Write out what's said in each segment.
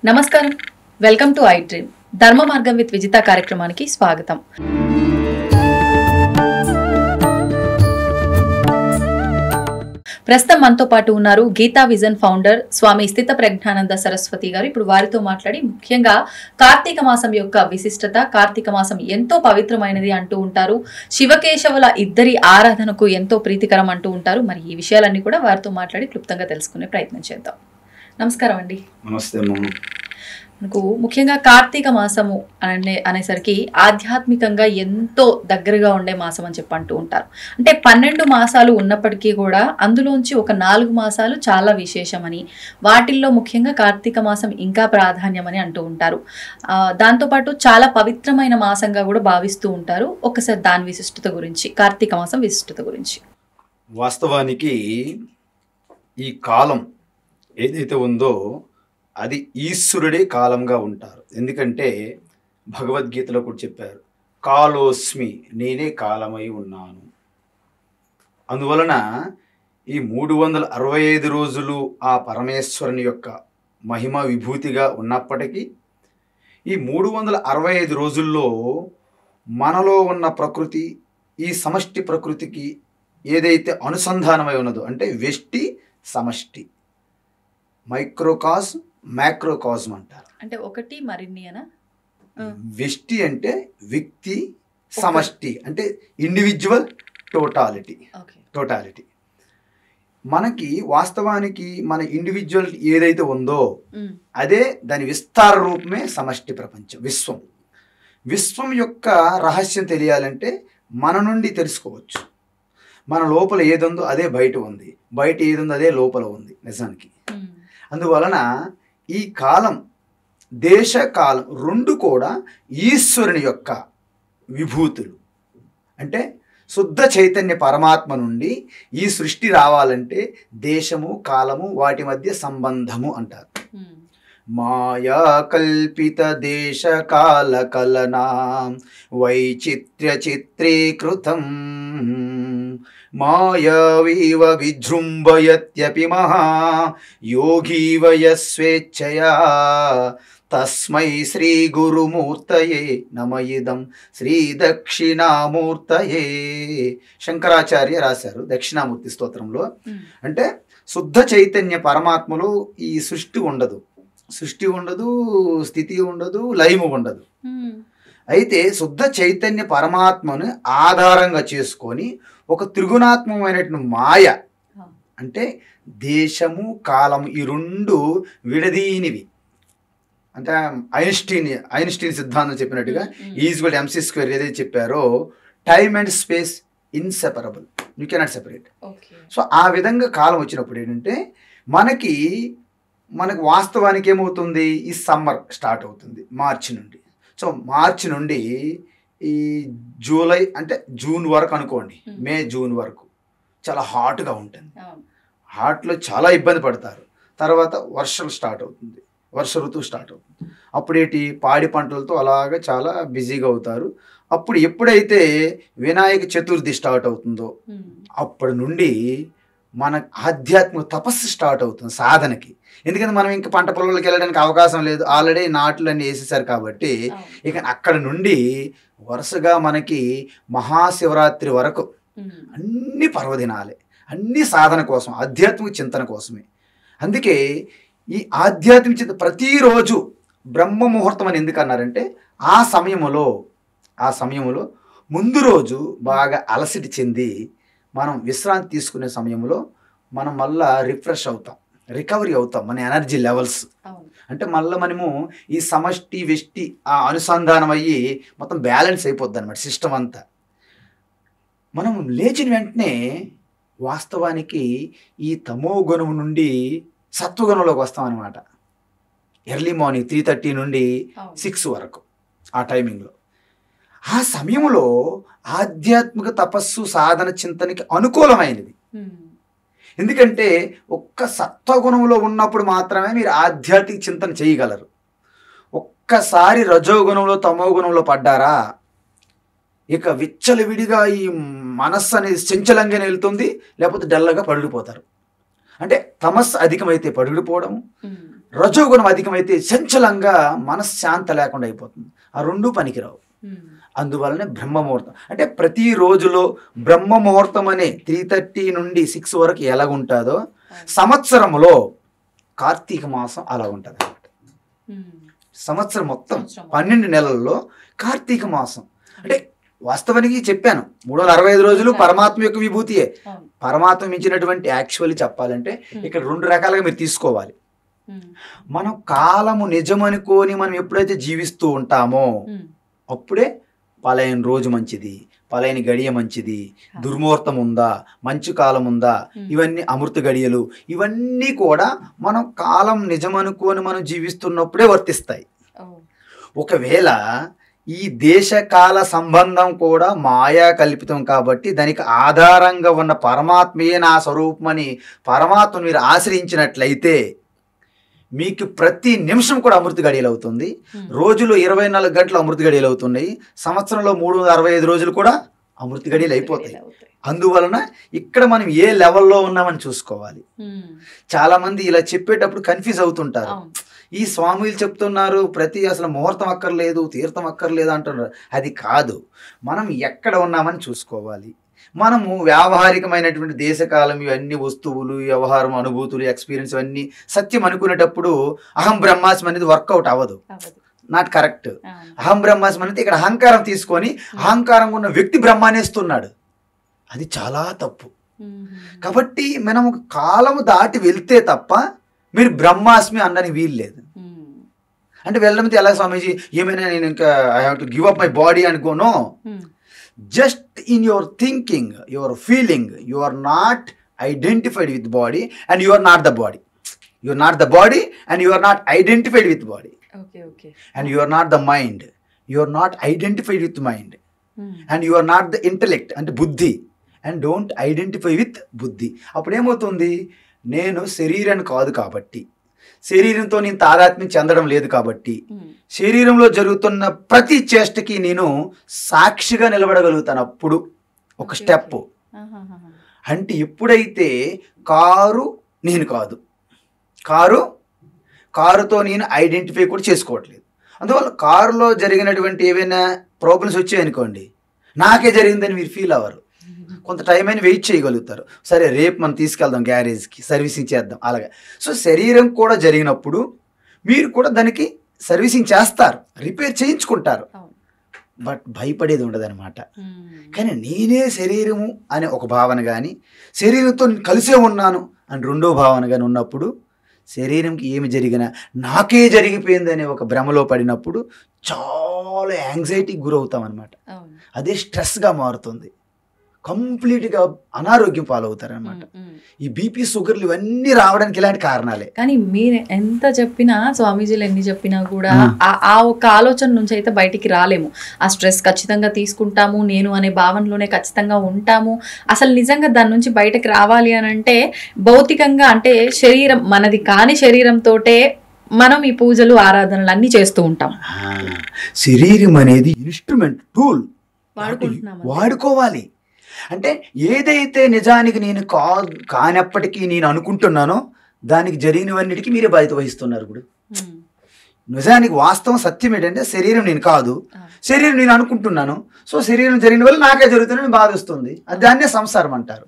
నమస్కారం. Welcome to I dream ధర్మ మార్గం విత్ విజిత కార్యక్రమానికి స్వాగతం. ప్రస్తుతం మనతో పాటు ఉన్నారు గీతా విజన్ ఫౌండర్ స్వామి స్థిత ప్రజ్ఞానంద సరస్వతి గారు. ఇప్పుడు వారితో మాట్లాడి ముఖ్యంగా కార్తీక మాసం యొక్క విశిష్టత, కార్తీక మాసం ఎంతో పవిత్రమైనది అంటూ ఉంటారు, శివకేశవుల ఇద్దరి ఆరాధనకు ఎంతో ప్రీతికరం అంటూ ఉంటారు. మరి ఈ విషయాలన్నీ కూడా వారితో మాట్లాడి క్లుప్తంగా తెలుసుకునే ప్రయత్నం చేద్దాం. నమస్కారం అండి. నమస్తే. మనకు ముఖ్యంగా కార్తీక మాసము అనేసరికి ఆధ్యాత్మికంగా ఎంతో దగ్గరగా ఉండే మాసం అని చెప్పి అంటూ ఉంటారు. అంటే 12 మాసాలు ఉన్నప్పటికీ కూడా అందులోంచి ఒక 4 మాసాలు చాలా విశేషమని, వాటిల్లో ముఖ్యంగా కార్తీక మాసం ఇంకా ప్రాధాన్యమని అంటూ ఉంటారు. దాంతోపాటు చాలా పవిత్రమైన మాసంగా కూడా భావిస్తూ ఉంటారు. ఒకసారి దాని విశిష్టత గురించి, కార్తీక మాసం విశిష్టత గురించి. వాస్తవానికి ఈ కాలం ఏదైతే ఉందో అది ఈశ్వరుడే కాలంగా ఉంటారు. ఎందుకంటే భగవద్గీతలో కూడా చెప్పారు, కాలోస్మి, నేనే కాలమై ఉన్నాను. అందువలన ఈ 365 రోజులు ఆ పరమేశ్వరుని యొక్క మహిమ విభూతిగా ఉన్నప్పటికీ ఈ 365 రోజుల్లో మనలో ఉన్న ప్రకృతి, ఈ సమష్టి ప్రకృతికి ఏదైతే అనుసంధానమై ఉన్నదో, అంటే వ్యష్టి సమష్టి, మైక్రోకాస్ మ్యాక్రోకాస్మ్ అంటారు. అంటే ఒకటి మరిన్ని అనా? వ్యష్టి అంటే వ్యక్తి, సమష్టి అంటే ఇండివిజువల్, టోటాలిటీ. మనకి వాస్తవానికి మన ఇండివిజువల్ ఏదైతే ఉందో అదే దాని విస్తార రూపమే సమష్టి ప్రపంచం, విశ్వం యొక్క రహస్యం తెలియాలంటే మన నుండి తెలుసుకోవచ్చు. మన లోపల ఏదుందో అదే బయట ఉంది, బయట ఏదుందో అదే లోపల ఉంది నిజానికి. అందువలన ఈ కాలం, దేశకాలం రెండు కూడా ఈశ్వరుని యొక్క విభూతులు. అంటే శుద్ధ చైతన్య పరమాత్మ నుండి ఈ సృష్టి రావాలంటే దేశము, కాలము, వాటి మధ్య సంబంధము అంటారు. మాయా కల్పిత దేశ కాల కలనాం వైచిత్ర్య చిత్రీకృతం మాయావీవ విజృంభయత్యపి మహా యోగీవ యస్వేచ్ఛయా తస్మై శ్రీ గురుమూర్తయే నమయిదం శ్రీ దక్షిణామూర్తయే. శంకరాచార్య రాశారు దక్షిణామూర్తి స్తోత్రంలో. అంటే శుద్ధ చైతన్య పరమాత్మలో ఈ సృష్టి ఉండదు, స్థితి ఉండదు, లయము ఉండదు. అయితే శుద్ధ చైతన్య పరమాత్మను ఆధారంగా చేసుకొని ఒక త్రిగుణాత్మకమైనటువంటి మాయ, అంటే దేశము, కాలము, ఈ రెండు విడదీనివి. అంటే ఐన్స్టీన్ సిద్ధాంతం చెప్పినట్టుగా ఈజ్వల్ MC² ఏదైతే చెప్పారో, time and space inseparable, you cannot separate. So ఆ విధంగా కాలం వచ్చినప్పుడు ఏంటంటే మనకి వాస్తవానికి ఏమవుతుంది, ఈ సమ్మర్ స్టార్ట్ అవుతుంది మార్చి నుండి. సో మార్చి నుండి ఈ జూలై అంటే జూన్ వరకు అనుకోండి, మే జూన్ వరకు చాలా హాట్గా ఉంటుంది. హాట్లో చాలా ఇబ్బంది పడతారు. తర్వాత వర్షం స్టార్ట్ అవుతుంది, వర్ష ఋతువు స్టార్ట్ అవుతుంది. అప్పుడేటి పాడి పంటలతో అలాగా చాలా బిజీగా అవుతారు. అప్పుడు ఎప్పుడైతే వినాయక చతుర్థి స్టార్ట్ అవుతుందో అప్పటి నుండి మన ఆధ్యాత్మిక తపస్సు స్టార్ట్ అవుతుంది సాధనకి. ఎందుకంటే మనం ఇంకా పంట పొలాలకు వెళ్ళడానికి అవకాశం లేదు, ఆల్రెడీ నాట్లు అన్నీ వేసేసారు కాబట్టి ఇక అక్కడ నుండి వరుసగా మనకి మహాశివరాత్రి వరకు అన్ని పర్వదినాలే, అన్ని సాధన కోసం, ఆధ్యాత్మిక చింతన కోసమే. అందుకే ఈ ఆధ్యాత్మిక చింతన ప్రతిరోజు బ్రహ్మ ముహూర్తం అని ఎందుకు అన్నారంటే ఆ సమయంలో ముందు రోజు బాగా అలసటి చెంది మనం విశ్రాంతి తీసుకునే సమయంలో మనం మళ్ళా రిఫ్రెష్ అవుతాం, రికవరీ అవుతాం, మన ఎనర్జీ లెవెల్స్. అంటే మళ్ళీ మనము ఈ సమష్టి వ్యష్టి అనుసంధానం అయ్యి మొత్తం బ్యాలెన్స్ అయిపోద్ది అనమాట సిస్టమ్ అంతా. మనం లేచిన వెంటనే వాస్తవానికి ఈ తమో గుణం నుండి సత్వగుణంలోకి వస్తామన్నమాట. ఎర్లీ మార్నింగ్ 3:30 నుండి 6 వరకు ఆ టైమింగ్లో. ఆ సమయంలో ఆధ్యాత్మిక తపస్సు, సాధన, చింతనకి అనుకూలమైనది. ఎందుకంటే ఒక్క సత్వగుణంలో ఉన్నప్పుడు మాత్రమే మీరు ఆధ్యాత్మిక చింతన చేయగలరు. ఒక్కసారి రజోగుణంలో, తమో గుణంలో పడ్డారా ఇక విచ్చలవిడిగా ఈ మనస్సు అనేది చంచలంగానే వెళ్తుంది, లేకపోతే డల్లగా పడిపోతారు. అంటే తమస్సు అధికమైతే పడుగుడిపోవడం, రజోగుణం అధికమైతే చంచలంగా మనశ్శాంత లేకుండా అయిపోతుంది. ఆ రెండూ పనికిరావు. అందువలనే బ్రహ్మముహూర్తం అంటే ప్రతి రోజులో బ్రహ్మముహూర్తం అనే 3:30 నుండి 6 వరకు ఎలాగుంటుందో సంవత్సరంలో కార్తీక మాసం అలా ఉంటుంది అన్నమాట. సంవత్సరం మొత్తం 12 నెలల్లో కార్తీక మాసం అంటే వాస్తవానికి చెప్పాను 365 రోజులు పరమాత్మ యొక్క విభూతియే. పరమాత్మ మించినటువంటి యాక్చువల్లీ చెప్పాలంటే ఇక్కడ 2 రకాలుగా మీరు తీసుకోవాలి. మనం కాలము నిజమనుకోని మనం ఎప్పుడైతే జీవిస్తూ ఉంటామో అప్పుడే పలాయన రోజు మంచిది, పలాయన గడియ మంచిది, దుర్ముహూర్తం ఉందా, మంచు కాలం ఉందా, ఇవన్నీ అమృత గడియలు, ఇవన్నీ కూడా మనం కాలం నిజమనుకోని మనం జీవిస్తున్నప్పుడే వర్తిస్తాయి. ఒకవేళ ఈ దేశకాల సంబంధం కూడా మాయా కల్పితం కాబట్టి దానికి ఆధారంగా ఉన్న పరమాత్మయే నా స్వరూపమని పరమాత్మను మీరు ఆశ్రయించినట్లయితే మీకు ప్రతి నిమిషం కూడా అమృత గడియలు అవుతుంది. రోజులో 24 గంటలు అమృత గడియలు అవుతున్నాయి. సంవత్సరంలో 365 రోజులు కూడా అమృత గడియలు అయిపోతాయి. అందువలన ఇక్కడ మనం ఏ లెవెల్లో ఉన్నామని చూసుకోవాలి. చాలా మంది ఇలా చెప్పేటప్పుడు కన్ఫ్యూజ్ అవుతుంటారు. ఈ స్వాములు చెప్తున్నారు ప్రతి అసలు ముహూర్తం అక్కర్లేదు, తీర్థం అక్కర్లేదు అంటున్నారు. అది కాదు, మనం ఎక్కడ ఉన్నామని చూసుకోవాలి. మనము వ్యావహారికమైనటువంటి దేశకాలం ఇవన్నీ వస్తువులు, వ్యవహారం, అనుభూతులు, ఎక్స్పీరియన్స్ ఇవన్నీ సత్యం అనుకునేటప్పుడు అహం బ్రహ్మాస్మి అనేది వర్కౌట్ అవ్వదు. Not correct. అహం బ్రహ్మాస్మి అనేది ఇక్కడ అహంకారం తీసుకొని అహంకారంగా ఉన్న వ్యక్తి బ్రహ్మానేస్తున్నాడు. అది చాలా తప్పు. కాబట్టి మనం కాలము దాటి వెళ్తే తప్ప మీరు బ్రహ్మాస్మి అనడానికి వీలు లేదు. అంటే వెళ్ళడం ఎలా స్వామీజీ ఏమైనా నేను ఇంకా I have to give up my body అనుకోను. Just in your thinking, your feeling, you are not identified with body and you are not the body. You are not the body and you are not identified with body. Okay. And you are not the mind. You are not identified with mind. And you are not the intellect and buddhi. And don't identify with buddhi. అప్పుడు ఏమవుతుంది, నేను శరీరాన్ని కాదు కాబట్టి, శరీరంతో నేను తాదాత్మ్యం చెందడం లేదు కాబట్టి, శరీరంలో జరుగుతున్న ప్రతి చేష్టకి నేను సాక్షిగా నిలబడగలుగుతాను. అప్పుడు ఒక స్టెప్. అంటే ఎప్పుడైతే కారు నేను కాదు, కారుతో నేను ఐడెంటిఫై కూడా చేసుకోవట్లేదు. అందువల్ల కారులో జరిగినటువంటి ఏవైనా ప్రాబ్లమ్స్ వచ్చాయనుకోండి, నాకే జరిగిందని మీరు ఫీల్ అవ్వరు. కొంత టైం అయినా వెయిట్ చేయగలుగుతారు. సరే రేపు మనం తీసుకెళ్దాం గ్యారేజ్కి, సర్వీసింగ్ చేద్దాం అలాగే. సో శరీరం కూడా జరిగినప్పుడు మీరు కూడా దానికి సర్వీసింగ్ చేస్తారు, రిపేర్ చేయించుకుంటారు. బట్ భయపడేది ఉండదన్నమాట. కానీ నేనే శరీరము అనే ఒక భావన కానీ, శరీరంతో కలిసే ఉన్నాను అని రెండో భావన కానీ ఉన్నప్పుడు, శరీరంకి ఏమి జరిగినా నాకే జరిగిపోయింది అనే ఒక భ్రమలో పడినప్పుడు చాలా యాంగ్జైటీకి గురవుతాం అనమాట. అదే స్ట్రెస్గా మారుతుంది. కంప్లీట్గా అనారోగ్యం పాలవుతారనమాట. ఈ బీపీ, షుగర్లు ఇవన్నీ రావడానికి ఇలాంటి కారణాలే. కానీ మీరు ఎంత చెప్పినా, స్వామీజీలు ఎన్ని చెప్పినా కూడా ఆ ఒక ఆలోచన నుంచి అయితే బయటికి రాలేము. ఆ స్ట్రెస్ ఖచ్చితంగా తీసుకుంటాము, నేను అనే భావనలోనే ఖచ్చితంగా ఉంటాము. అసలు నిజంగా దాని నుంచి బయటకు రావాలి అని అంటే భౌతికంగా, అంటే శరీరం మనది కాని శరీరంతోటే మనం ఈ పూజలు, ఆరాధనలు అన్నీ చేస్తూ ఉంటాం. శరీరం అనేది ఇన్స్ట్రుమెంట్, టూల్, వాడుకోవాలి. అంటే ఏదైతే నిజానికి నేను కానప్పటికీ నేను అనుకుంటున్నానో దానికి జరిగినవన్నిటికీ మీరే బాధ్యత వహిస్తున్నారు. ఇప్పుడు నిజానికి వాస్తవం సత్యం ఏంటంటే శరీరం నేను కాదు, శరీరం నేను అనుకుంటున్నాను. సో శరీరం జరిగిన వల్ల నాకే జరుగుతుందని బాధ వస్తుంది. దాన్నే సంసారం అంటారు.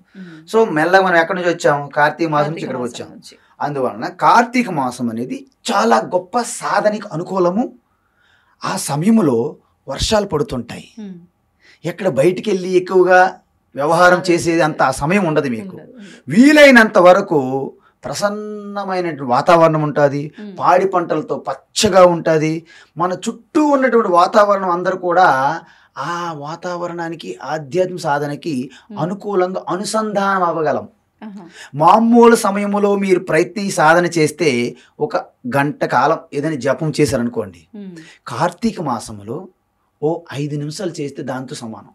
సో మెల్లగా మనం ఎక్కడి నుంచి వచ్చాము, కార్తీక మాసం నుంచి ఇక్కడికి వచ్చాము. అందువలన కార్తీక మాసం అనేది చాలా గొప్ప సాధనకి అనుకూలము. ఆ సమయంలో వర్షాలు పడుతుంటాయి. ఎక్కడ బయటికి వెళ్ళి ఎక్కువగా వ్యవహారం చేసేది అంత సమయం ఉండదు. మీకు వీలైనంత వరకు ప్రసన్నమైనటువంటి వాతావరణం ఉంటుంది, పాడి పంటలతో పచ్చగా ఉంటుంది. మన చుట్టూ ఉన్నటువంటి వాతావరణం అందరూ కూడా ఆ వాతావరణానికి, ఆధ్యాత్మిక సాధనకి అనుకూలంగా అనుసంధానం అవ్వగలం. మామూలు సమయంలో మీరు ప్రయత్ని సాధన చేస్తే 1 గంట కాలం ఏదైనా జపం చేశారనుకోండి, కార్తీక మాసంలో 5 నిమిషాలు చేస్తే దాంతో సమానం.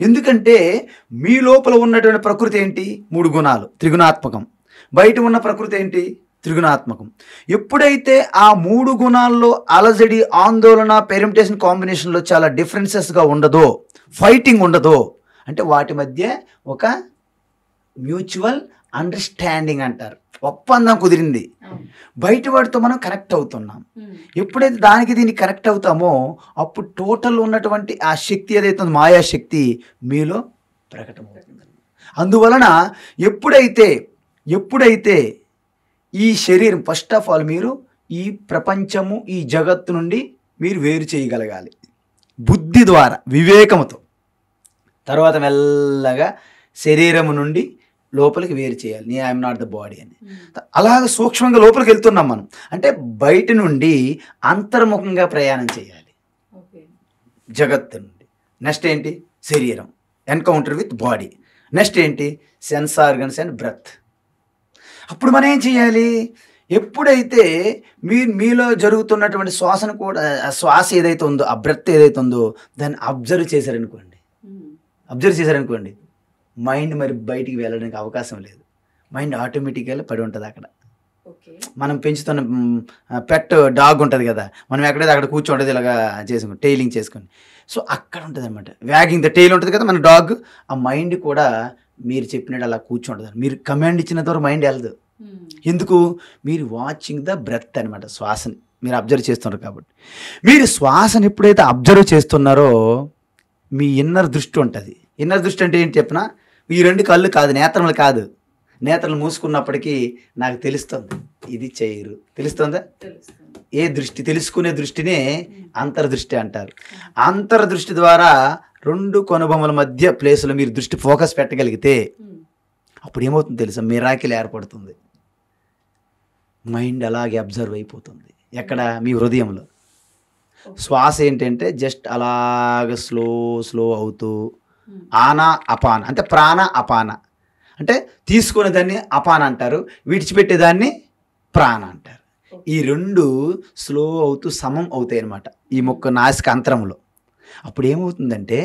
ఎందుకంటే మీ లోపల ఉన్నటువంటి ప్రకృతి ఏంటి, 3 గుణాలు, త్రిగుణాత్మకం. బయట ఉన్న ప్రకృతి ఏంటి, త్రిగుణాత్మకం. ఎప్పుడైతే ఆ 3 గుణాల్లో అలజడి, ఆందోళన, పెర్మిటేషన్, కాంబినేషన్లో చాలా డిఫరెన్సెస్గా ఉండదో, ఫైటింగ్ ఉండదో, అంటే వాటి మధ్య ఒక మ్యూచువల్ అండర్స్టాండింగ్ అంటారు, ఒప్పందం కుదిరింది. బయట వాడితో మనం కనెక్ట్ అవుతున్నాం. ఎప్పుడైతే దానికి దీనికి కనెక్ట్ అవుతామో అప్పుడు టోటల్ ఉన్నటువంటి ఆ శక్తి ఏదైతే ఉందో మాయాశక్తి మీలో ప్రకటమవుతుంది. అందువలన ఎప్పుడైతే ఈ శరీరం ఫస్ట్ ఆఫ్ ఆల్ మీరు ఈ ప్రపంచము ఈ జగత్తు నుండి మీరు వేరు చేయగలగాలి బుద్ధి ద్వారా వివేకముతో. తర్వాత మెల్లగా శరీరము నుండి లోపలికి వేరు చేయాలి, ఐఎమ్ నాట్ ద బాడీ అని. అలాగ సూక్ష్మంగా లోపలికి వెళ్తున్నాం మనం. అంటే బయట నుండి అంతర్ముఖంగా ప్రయాణం చేయాలి జగత్తు నుండి. నెక్స్ట్ ఏంటి? శరీరం, ఎన్కౌంటర్ విత్ బాడీ. నెక్స్ట్ ఏంటి? Sense organs and breath. అప్పుడు మనం ఏం చేయాలి? ఎప్పుడైతే మీలో జరుగుతున్నటువంటి శ్వాసను కూడా, శ్వాస ఏదైతే ఉందో, ఆ బ్రెత్ ఏదైతే ఉందో దాన్ని అబ్జర్వ్ చేశారనుకోండి, మైండ్ మరి బయటికి వెళ్ళడానికి అవకాశం లేదు. మైండ్ ఆటోమేటిక్గా పడి ఉంటుంది అక్కడ. మనం పెంచుతున్న పెట్ డాగ్ ఉంటుంది కదా, మనం ఎక్కడైతే అక్కడ కూర్చోంటుంది ఇలాగా చేసుకుని టైలింగ్ చేసుకొని. సో అక్కడ ఉంటుంది అనమాట, వ్యాగింగ్ ద టైల్ ఉంటుంది కదా మన డాగ్. ఆ మైండ్ కూడా మీరు చెప్పినట్టు అలా కూర్చుంటుంది. మీరు కమాండ్ ఇచ్చినంత వరకు మైండ్ వెళ్ళదు. ఎందుకు? మీరు వాచింగ్ ద బ్రెత్ అనమాట, శ్వాసని మీరు అబ్జర్వ్ చేస్తున్నారు కాబట్టి. మీరు శ్వాసను ఎప్పుడైతే అబ్జర్వ్ చేస్తున్నారో మీ ఇన్నర్ దృష్టి ఉంటుంది. ఇన్నర్ దృష్టి అంటే ఏంటి చెప్పినా, ఈ రెండు కళ్ళు కాదు, నేత్రములు కాదు. నేత్రలు మూసుకున్నప్పటికీ నాకు తెలుస్తుంది ఇది చేయరు. తెలుస్తుందా? ఏ దృష్టి? తెలుసుకునే దృష్టినే అంతర్దృష్టి అంటారు. అంతర్దృష్టి ద్వారా రెండు కనుబొమ్మల మధ్య ప్లేస్లో మీరు దృష్టి ఫోకస్ పెట్టగలిగితే అప్పుడు ఏమవుతుంది తెలుసా? మిరాకిల్ ఏర్పడుతుంది. మైండ్ అలాగే అబ్జర్వ్ అయిపోతుంది. ఎక్కడ? మీ హృదయంలో. శ్వాస ఏంటంటే జస్ట్ అలాగ స్లో అవుతూ ఆనా అపాన, అంటే ప్రాణ అపాన, అంటే తీసుకునే దాన్ని అపాన అంటారు, విడిచిపెట్టేదాన్ని ప్రాణ అంటారు. ఈ రెండు స్లో అవుతూ సమం అవుతాయి అన్నమాట ఈ ముక్క నాసిక అంతరంలో. అప్పుడు ఏమవుతుందంటే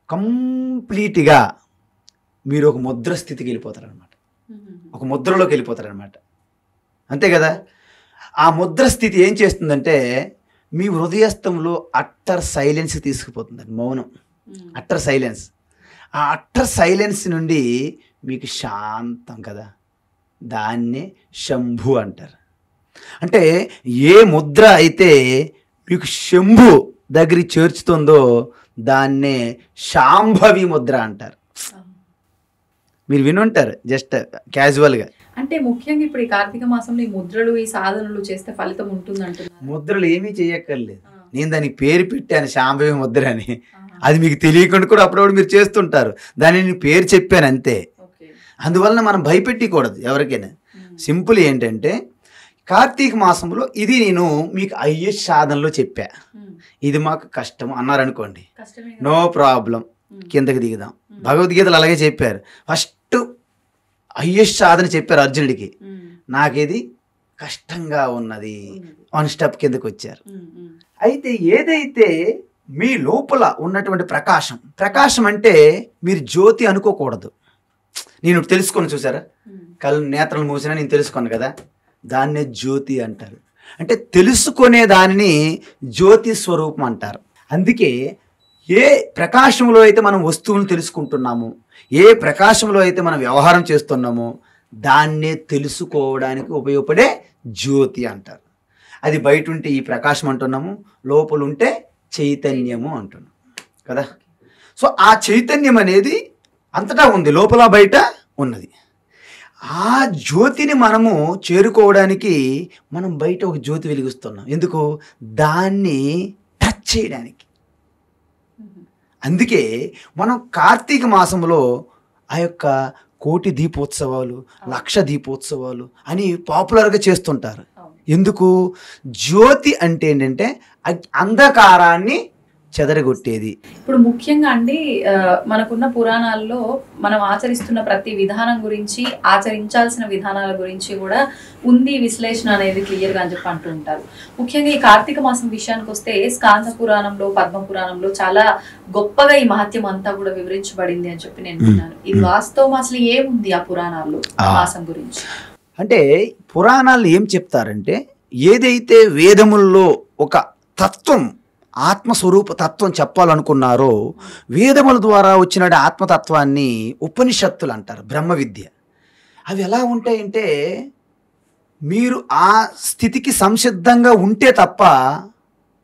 కంప్లీట్గా మీరు ఒక ముద్ర స్థితికి వెళ్ళిపోతారనమాట, ఒక ముద్రలోకి వెళ్ళిపోతారనమాట. అంతే కదా? ఆ ముద్ర స్థితి ఏం చేస్తుందంటే మీ హృదయస్థంలో అట్టర్ సైలెన్స్ తీసుకుపోతుందండి, మౌనం, అట్టర్ సైలెన్స్. ఆ అట్టర్ సైలెన్స్ నుండి మీకు శాంతం కదా, దాన్నే శంభు అంటారు. అంటే ఏ ముద్ర అయితే మీకు శంభు దగ్గరికి చేర్చుతుందో దాన్నే శాంభవి ముద్ర అంటారు. మీరు వినుంటారు జస్ట్ క్యాజువల్గా. అంటే ముఖ్యంగా ఇప్పుడు ఈ కార్తీక మాసంలో ఈ ముద్రలు, ఈ సాధనలు చేస్తే ఫలితం ఉంటుంది అంటున్నారు. ముద్రలు ఏమీ చేయక్కర్లేదు, నేను దానికి పేరు పెట్టాను శాంభవి ముద్ర అని. అది మీకు తెలియకుండా కూడా అప్పుడప్పుడు మీరు చేస్తుంటారు, దాన్ని నేను పేరు చెప్పాను అంతే. అందువలన మనం భయపెట్టకూడదు ఎవరికైనా. సింపుల్ ఏంటంటే కార్తీక మాసంలో ఇది నేను మీకు అయ్యేష్ సాధనలో చెప్పా, ఇది మాకు కష్టం అన్నారనుకోండి, నో ప్రాబ్లం, కిందకి దిగుదాం. భగవద్గీతలు అలాగే చెప్పారు. ఫస్ట్ అయ్యేష్ సాధన చెప్పారు అర్జునుడికి, నాకేది కష్టంగా ఉన్నది, 1 స్టెప్ కిందకి వచ్చారు. అయితే ఏదైతే మీ లోపల ఉన్నటువంటి ప్రకాశం అంటే మీరు జ్యోతి అనుకోకూడదు. నేను తెలుసుకొని చూసారా, కళ్ళు నేత్రాలు మూసినా నేను తెలుసుకున్నాను కదా, దాన్నే జ్యోతి అంటారు. అంటే తెలుసుకునే దానిని జ్యోతి స్వరూపం అంటారు. అందుకే ఏ ప్రకాశంలో అయితే మనం వస్తువులను తెలుసుకుంటున్నామో, ఏ ప్రకాశంలో అయితే మనం వ్యవహారం చేస్తున్నామో దాన్నే తెలుసుకోవడానికి ఉపయోగపడే జ్యోతి అంటారు. అది బయట ఉంటే ఈ ప్రకాశం అంటున్నాము, లోపల ఉంటే చైతన్యము అంటున్నాం కదా. సో ఆ చైతన్యం అనేది అంతటా ఉంది, లోపల బయట ఉన్నది. ఆ జ్యోతిని మనము చేరుకోవడానికి మనం బయట ఒక జ్యోతి వెలిగిస్తున్నాం. ఎందుకు? దాన్ని టచ్ చేయడానికి. అందుకే మనం కార్తీక మాసంలో ఆ యొక్క 1,000,000 దీపోత్సవాలు, 1,00,000 దీపోత్సవాలు అని పాపులర్గా చేస్తుంటారు. ఎందుకు? జ్యోతి అంటే ఏంటంటే అంధకారాన్ని చెదరగొట్టేది. ఇప్పుడు ముఖ్యంగా అండి మనకున్న పురాణాల్లో మనం ఆచరిస్తున్న ప్రతి విధానం గురించి, ఆచరించాల్సిన విధానాల గురించి కూడా ఉంది విశ్లేషణ అనేది క్లియర్గా అని చెప్పి అంటూ ఉంటారు. ముఖ్యంగా ఈ కార్తీక మాసం విషయానికి వస్తే స్కాంద పురాణంలో, పద్మ పురాణంలో చాలా గొప్పగా ఈ మహత్యం అంతా కూడా వివరించబడింది అని చెప్పి నేను విన్నాను. ఇది వాస్తవం? అసలు ఏముంది ఆ పురాణాల్లో మాసం గురించి? అంటే పురాణాలు ఏం చెప్తారంటే ఏదైతే వేదముల్లో ఒక తత్వం ఆత్మస్వరూప తత్వం చెప్పాలనుకున్నారో వేదముల ద్వారా వచ్చిన ఆత్మతత్వాన్ని ఉపనిషత్తులు అంటారు, బ్రహ్మ విద్య. అవి ఎలా ఉంటాయంటే మీరు ఆ స్థితికి సంసిద్ధంగా ఉంటే తప్ప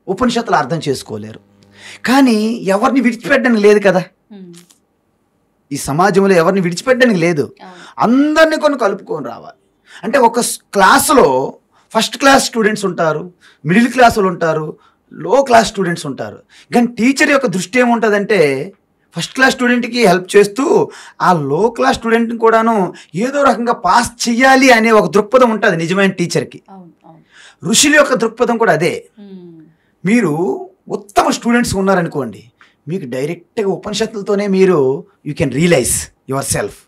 ఉపనిషత్తులు అర్థం చేసుకోలేరు. కానీ ఎవరిని విడిచిపెట్టడానికి లేదు కదా, ఈ సమాజంలో ఎవరిని విడిచిపెట్టడానికి లేదు, అందరినీ కొన్ని కలుపుకొని రావాలి. అంటే ఒక క్లాసులో ఫస్ట్ క్లాస్ స్టూడెంట్స్ ఉంటారు, మిడిల్ క్లాసులు ఉంటారు, లో క్లాస్ స్టూడెంట్స్ ఉంటారు. కానీ టీచర్ యొక్క దృష్టి ఏముంటుందంటే ఫస్ట్ క్లాస్ స్టూడెంట్కి హెల్ప్ చేస్తూ ఆ లో క్లాస్ స్టూడెంట్ని కూడాను ఏదో రకంగా పాస్ చెయ్యాలి అనే ఒక దృక్పథం ఉంటుంది నిజమైన టీచర్కి. ఋషుల యొక్క దృక్పథం కూడా అదే. మీరు ఉత్తమ స్టూడెంట్స్ ఉన్నారనుకోండి, మీకు డైరెక్ట్గా ఉపనిషత్తులతోనే మీరు you can realise yourself.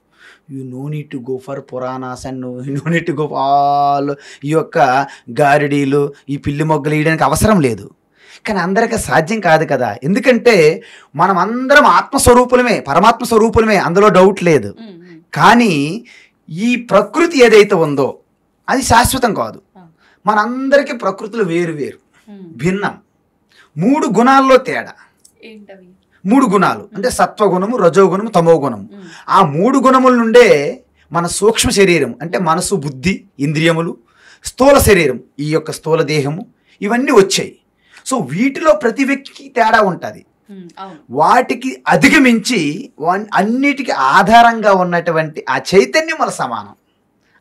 You no need to go for Puranas and no need to go all ఈ యొక్క గారిడీలు ఈ పిల్లి మొగ్గలు వేయడానికి అవసరం లేదు. కానీ అందరికీ సాధ్యం కాదు కదా, ఎందుకంటే మనం అందరం ఆత్మస్వరూపులమే, పరమాత్మ స్వరూపులమే, అందులో డౌట్ లేదు. కానీ ఈ ప్రకృతి ఏదైతే ఉందో అది శాశ్వతం కాదు. మనందరికీ ప్రకృతులు వేరు వేరు, భిన్నం. 3 గుణాల్లో తేడా. 3 గుణాలు అంటే సత్వగుణము, రజోగుణము, తమో గుణము. ఆ 3 గుణముల నుండే మన సూక్ష్మ శరీరం అంటే మనసు, బుద్ధి, ఇంద్రియములు, స్థూల శరీరం ఈ యొక్క స్థూల దేహము ఇవన్నీ వచ్చాయి. సో వీటిలో ప్రతి వ్యక్తికి తేడా ఉంటుంది. వాటికి అధిగమించి అన్నిటికీ ఆధారంగా ఉన్నటువంటి ఆ చైతన్యం మన సమానం.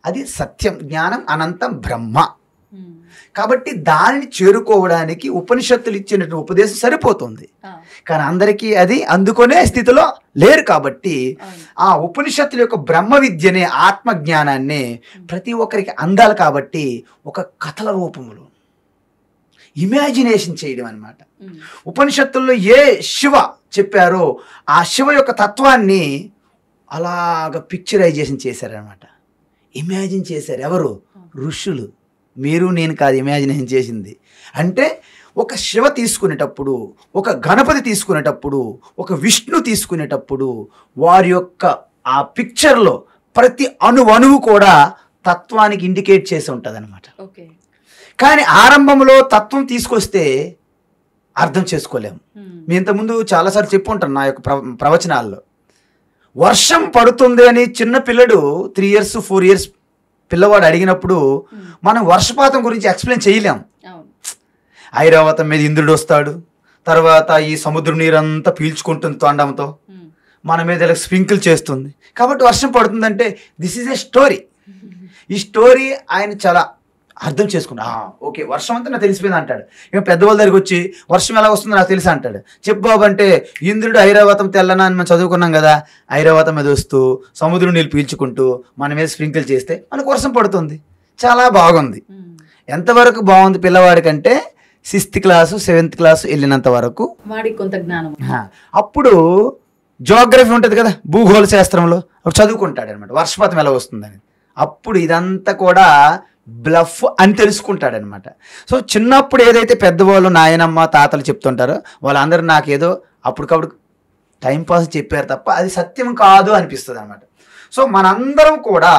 అది సత్యం, జ్ఞానం, అనంతం, బ్రహ్మ. కాబట్టి దానిని చేరుకోవడానికి ఉపనిషత్తులు ఇచ్చినటువంటి ఉపదేశం సరిపోతుంది. కానీ అందరికీ అది అందుకునే స్థితిలో లేరు. కాబట్టి ఆ ఉపనిషత్తుల యొక్క బ్రహ్మ విద్యనే, ఆత్మజ్ఞానాన్ని ప్రతి ఒక్కరికి అందాలి. కాబట్టి ఒక కథల రూపంలో ఇమాజినేషన్ చేయడం అన్నమాట. ఉపనిషత్తుల్లో ఏ శివ చెప్పారో ఆ శివ యొక్క తత్వాన్ని అలాగ పిక్చరైజేషన్ చేశారనమాట, ఇమాజిన్ చేశారు. ఎవరు? ఋషులు. మీరు నేను కాదు ఇమాజినేషన్ చేసింది. అంటే ఒక శివ తీసుకునేటప్పుడు, ఒక గణపతి తీసుకునేటప్పుడు, ఒక విష్ణు తీసుకునేటప్పుడు వారి యొక్క ఆ పిక్చర్లో ప్రతి అణువు కూడా తత్వానికి ఇండికేట్ చేసి ఉంటుంది అనమాట. కానీ ఆరంభంలో తత్వం తీసుకొస్తే అర్థం చేసుకోలేము. మీ ఇంతకుముందు చాలాసార్లు చెప్పుంటాను నా యొక్క ప్రవచనాల్లో. వర్షం పడుతుంది అని చిన్న పిల్లడు 3 years 4 years పిల్లవాడు అడిగినప్పుడు మనం వర్షపాతం గురించి ఎక్స్ప్లెయిన్ చేయలేం. ఐరావతం మీద ఇంద్రుడు వస్తాడు, తర్వాత ఈ సముద్రం నీరంతా పీల్చుకుంటుంది తొండంతో, మన మీద ఇలా స్ప్రింకిల్ చేస్తుంది, కాబట్టి వర్షం పడుతుందంటే దిస్ ఈజ్ ఎ స్టోరీ. ఈ స్టోరీ ఆయన చాలా అర్థం చేసుకున్నా. ఓకే, వర్షం అంతా నాకు తెలిసిపోయింది అంటాడు. ఇక పెద్దవాళ్ళ దగ్గరికి వచ్చి వర్షం ఎలా వస్తుందో నాకు తెలుసు అంటాడు. చెప్పు బాబు అంటే ఇంద్రుడు ఐరావతం తెల్లనా అని మనం చదువుకున్నాం కదా, ఐరావతం మీద వస్తూ సముద్రం నీళ్ళు పీల్చుకుంటూ మన మీద స్ప్రింకిల్ చేస్తే మనకు వర్షం పడుతుంది. చాలా బాగుంది. ఎంతవరకు బాగుంది పిల్లవాడికంటే 6th class 7th class వెళ్ళినంత వరకు వాడికి కొంత జ్ఞానం. అప్పుడు జియోగ్రఫీ ఉంటుంది కదా, భూగోళ శాస్త్రంలో అప్పుడు చదువుకుంటాడు అనమాట వర్షపాతం ఎలా వస్తుందని. అప్పుడు ఇదంతా కూడా బ్లఫ్ అని తెలుసుకుంటాడనమాట. సో చిన్నప్పుడు ఏదైతే పెద్దవాళ్ళు నాయనమ్మ తాతలు చెప్తుంటారో వాళ్ళందరూ నాకేదో అప్పటికప్పుడు టైంపాస్ చెప్పారు తప్ప అది సత్యం కాదు అనిపిస్తుంది అనమాట. సో మనందరం కూడా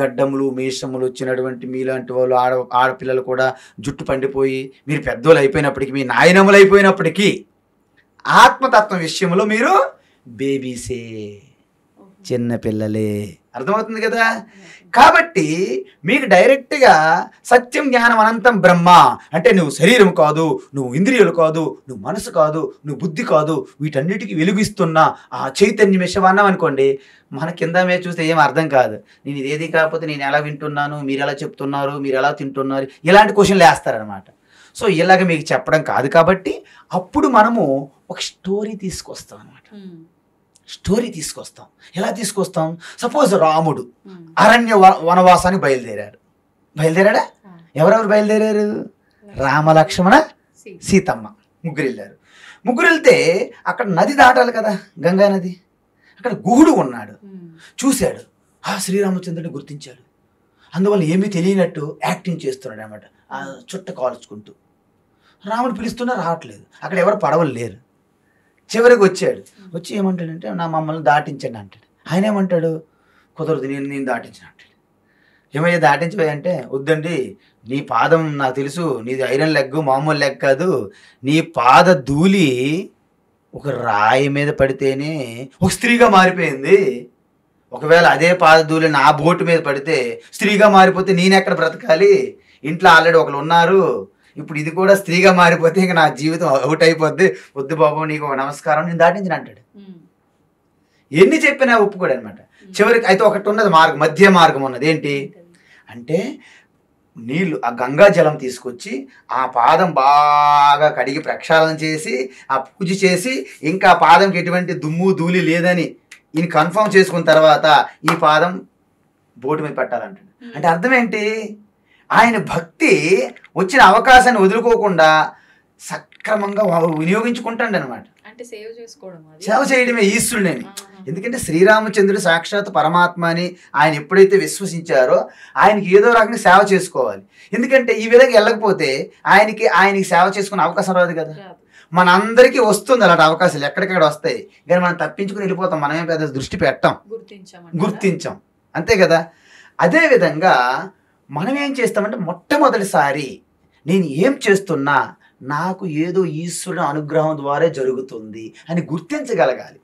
గడ్డములు మీసములు వచ్చినటువంటి మీలాంటి వాళ్ళు ఆడపిల్లలు కూడా జుట్టు పండిపోయి మీరు పెద్దోళ్ళు అయిపోయినప్పటికీ, మీ నాయనములు అయిపోయినప్పటికీ ఆత్మతత్వం విషయంలో మీరు బేబీసే, చిన్నపిల్లలే. అర్థమవుతుంది కదా. కాబట్టి మీకు డైరెక్ట్గా సత్యం, జ్ఞానం, అనంతం, బ్రహ్మ అంటే నువ్వు శరీరం కాదు, నువ్వు ఇంద్రియాలు కాదు, నువ్వు మనసు కాదు, నువ్వు బుద్ధి కాదు, వీటన్నిటికీ వెలుగిస్తున్న ఆ చైతన్యం విషయం అనుకోండి, మన కింద మీద చూస్తే ఏం అర్థం కాదు. నేను ఇదేది కాకపోతే నేను ఎలా వింటున్నాను, మీరు ఎలా చెప్తున్నారు, మీరు ఎలా తింటున్నారు, ఇలాంటి క్వశ్చన్లు వేస్తారనమాట. సో ఇలాగ మీకు చెప్పడం కాదు. కాబట్టి అప్పుడు మనము ఒక స్టోరీ తీసుకొస్తాం అనమాట. స్టోరీ తీసుకొస్తాం. ఎలా తీసుకొస్తాం? సపోజ్ రాముడు అరణ్య వనవాసానికి బయలుదేరాడా? ఎవరెవరు బయలుదేరారు? రామ, లక్ష్మణ, సీతమ్మ ముగ్గురు వెళ్ళారు. ముగ్గురు వెళ్తే అక్కడ నది దాటాలి కదా, గంగా నది. అక్కడ గుహుడు ఉన్నాడు, చూశాడు. శ్రీరామచంద్రుడిని గుర్తించాడు. అందువల్ల ఏమీ తెలియనట్టు యాక్టింగ్ చేస్తున్నాడు అనమాట, ఆ చుట్ట కాల్చుకుంటూ. రాముడు పిలుస్తున్నా రావట్లేదు, అక్కడ ఎవరు పడవలు లేరు. చివరికి వచ్చాడు. వచ్చి ఏమంటాడంటే నా మమ్మల్ని దాటించండి అంటాడు. ఆయన ఏమంటాడు? కుదరదు, నేను దాటించను అంటాడు. ఏమయ్యా దాటించబోయా అంటే, వద్దండి నీ పాదం నాకు తెలుసు, నీది ఐరన్ లెగ్, మామూలు లెగ్ కాదు. నీ పాద ధూళి ఒక రాయి మీద పడితేనే ఒక స్త్రీగా మారిపోయింది. ఒకవేళ అదే పాద ధూళి నా బోటు మీద పడితే స్త్రీగా మారిపోతే నేనెక్కడ బ్రతకాలి? ఇంట్లో ఆల్రెడీ ఒకరు ఉన్నారు, ఇప్పుడు ఇది కూడా స్త్రీగా మారిపోతే ఇంకా నా జీవితం అవుట్ అయిపోద్ది. వద్దు బాబు, నీకు ఒక నమస్కారం, నేను దాటించిన అంటాడు. ఎన్ని చెప్పినా ఒప్పుకోడు అనమాట. చివరికి అయితే ఒకటి ఉన్నది మార్గం, మధ్య మార్గం ఉన్నది. ఏంటి అంటే నీళ్ళు, ఆ గంగా జలం తీసుకొచ్చి ఆ పాదం బాగా కడిగి ప్రక్షాళన చేసి ఆ పూజ చేసి ఇంకా పాదంకి ఎటువంటి దుమ్ము ధూళి లేదని ఈయన కన్ఫర్మ్ చేసుకున్న తర్వాత ఈ పాదం బోటు మీద పెట్టాలంటాడు. అంటే అర్థం ఏంటి? ఆయన భక్తి వచ్చిన అవకాశాన్ని వదులుకోకుండా సక్రమంగా వినియోగించుకుంటాడు అనమాట. సేవ చేయడమే ఈశ్వరుడని. ఎందుకంటే శ్రీరామచంద్రుడు సాక్షాత్ పరమాత్మ అని ఆయన ఎప్పుడైతే విశ్వసించారో ఆయనకి ఏదో రకంగా సేవ చేసుకోవాలి. ఎందుకంటే ఈ విధంగా వెళ్ళకపోతే ఆయనకి సేవ చేసుకునే అవకాశం రాదు కదా. మనందరికీ వస్తుంది అలాంటి అవకాశాలు, ఎక్కడికక్కడ వస్తాయి, కానీ మనం తప్పించుకుని వెళ్ళిపోతాం. మనమే పెద్ద దృష్టి పెట్టాం, గుర్తించాం, అంతే కదా. అదేవిధంగా మనం ఏం చేస్తామంటే మొట్టమొదటిసారి నేను ఏం చేస్తున్నా నాకు ఏదో ఈశ్వరుని అనుగ్రహం ద్వారా జరుగుతుంది అని గుర్తించగలగాలి.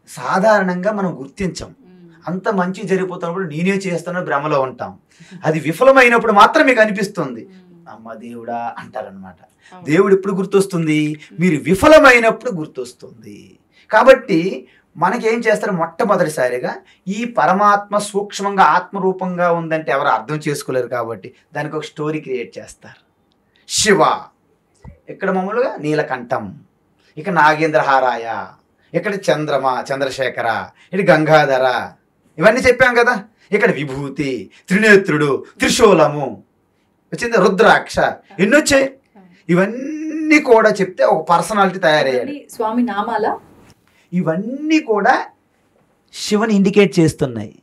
సాధారణంగా మనం గుర్తించం. అంత మంచి జరిగిపోతున్నప్పుడు నేనే చేస్తానో భ్రమలో ఉంటాం. అది విఫలమైనప్పుడు మాత్రం మీకు అనిపిస్తుంది, అమ్మ దేవుడా అంటారనమాట. దేవుడు ఎప్పుడు గుర్తొస్తుంది? మీరు విఫలమైనప్పుడు గుర్తొస్తుంది. కాబట్టి మనకేం చేస్తారు? మొట్టమొదటిసారిగా ఈ పరమాత్మ సూక్ష్మంగా ఆత్మరూపంగా ఉందంటే ఎవరు అర్థం చేసుకోలేరు కాబట్టి దానికి ఒక స్టోరీ క్రియేట్ చేస్తారు. శివ, ఇక్కడ మామూలుగా నీలకంఠం, ఇక నాగేంద్రహారాయ, ఇక్కడ చంద్రశేఖర, ఇటు గంగాధర, ఇవన్నీ చెప్పాం కదా. ఇక్కడ విభూతి, త్రినేత్రుడు, త్రిశూలము వచ్చింది, రుద్రాక్ష, ఎన్ని వచ్చాయి. ఇవన్నీ కూడా చెప్తే ఒక పర్సనాలిటీ తయారయ్యాడు. స్వామి నామాల ఇవన్నీ కూడా శివని ఇండికేట్ చేస్తున్నాయి.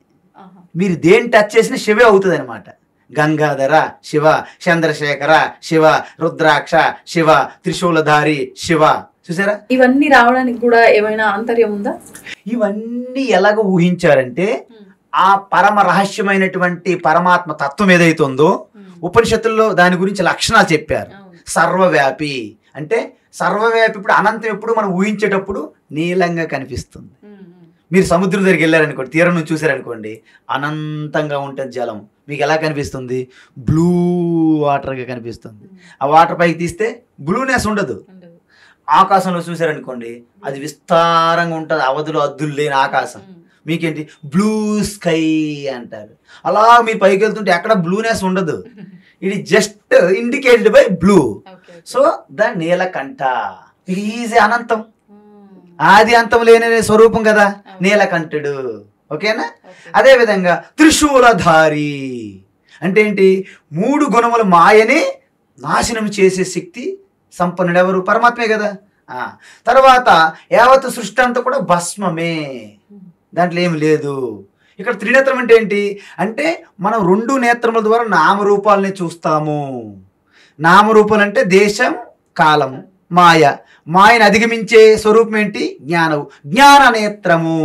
మీరు దేని టచ్ చేసినా శివే అవుతుంది అనమాట. గంగాధర శివ, చంద్రశేఖర శివ, రుద్రాక్ష శివ, త్రిశూలధారి శివ. చూసారా? ఇవన్నీ రావడానికి కూడా ఏమైనా ఆంతర్యం ఉందా? ఇవన్నీ ఎలాగ ఊహించారంటే ఆ పరమ రహస్యమైనటువంటి పరమాత్మ తత్వం ఏదైతుందో ఉపనిషత్తుల్లో దాని గురించి లక్షణాలు చెప్పారు. సర్వవ్యాపి అంటే సర్వవ్యాపి. ఇప్పుడు అనంతం ఎప్పుడు మనం ఊహించేటప్పుడు నీలంగా కనిపిస్తుంది. మీరు సముద్రం దగ్గరికి వెళ్ళారనుకోండి, తీరం నుంచి చూసారనుకోండి, అనంతంగా ఉంటుంది జలం. మీకు ఎలా కనిపిస్తుంది? బ్లూ వాటర్గా కనిపిస్తుంది. ఆ వాటర్ పైకి తీస్తే బ్లూనెస్ ఉండదు. ఆకాశంలో చూసారనుకోండి, అది విస్తారంగా ఉంటుంది, అవధులు అద్దులు లేని ఆకాశం. మీకేంటి? బ్లూ స్కై అంటారు. అలా మీరు పైకి వెళ్తుంటే ఎక్కడ బ్లూనెస్ ఉండదు. ఇది just indicated by blue. So the Neelakantha is అనంతం, ఆది అంతం లేని స్వరూపం కదా నీలకంఠుడు. ఓకేనా? అదే విధంగా త్రిశూలధారి అంటే ఏంటి? 3 గుణముల మాయని నాశనం చేసే శక్తి సంపన్నుడు ఎవరు? పరమాత్మే కదా. తర్వాత యావత్ సృష్టి అంతా కూడా భస్మమే, దాంట్లో ఏమి లేదు. ఇక్కడ త్రినేత్రం అంటే ఏంటి అంటే మనం 2 నేత్రముల ద్వారా నామరూపాలని చూస్తాము. నామరూపాలు అంటే దేశం, కాలం, మాయ. మాయను అధిగమించే స్వరూపం ఏంటి? జ్ఞానము. జ్ఞాన నేత్రము,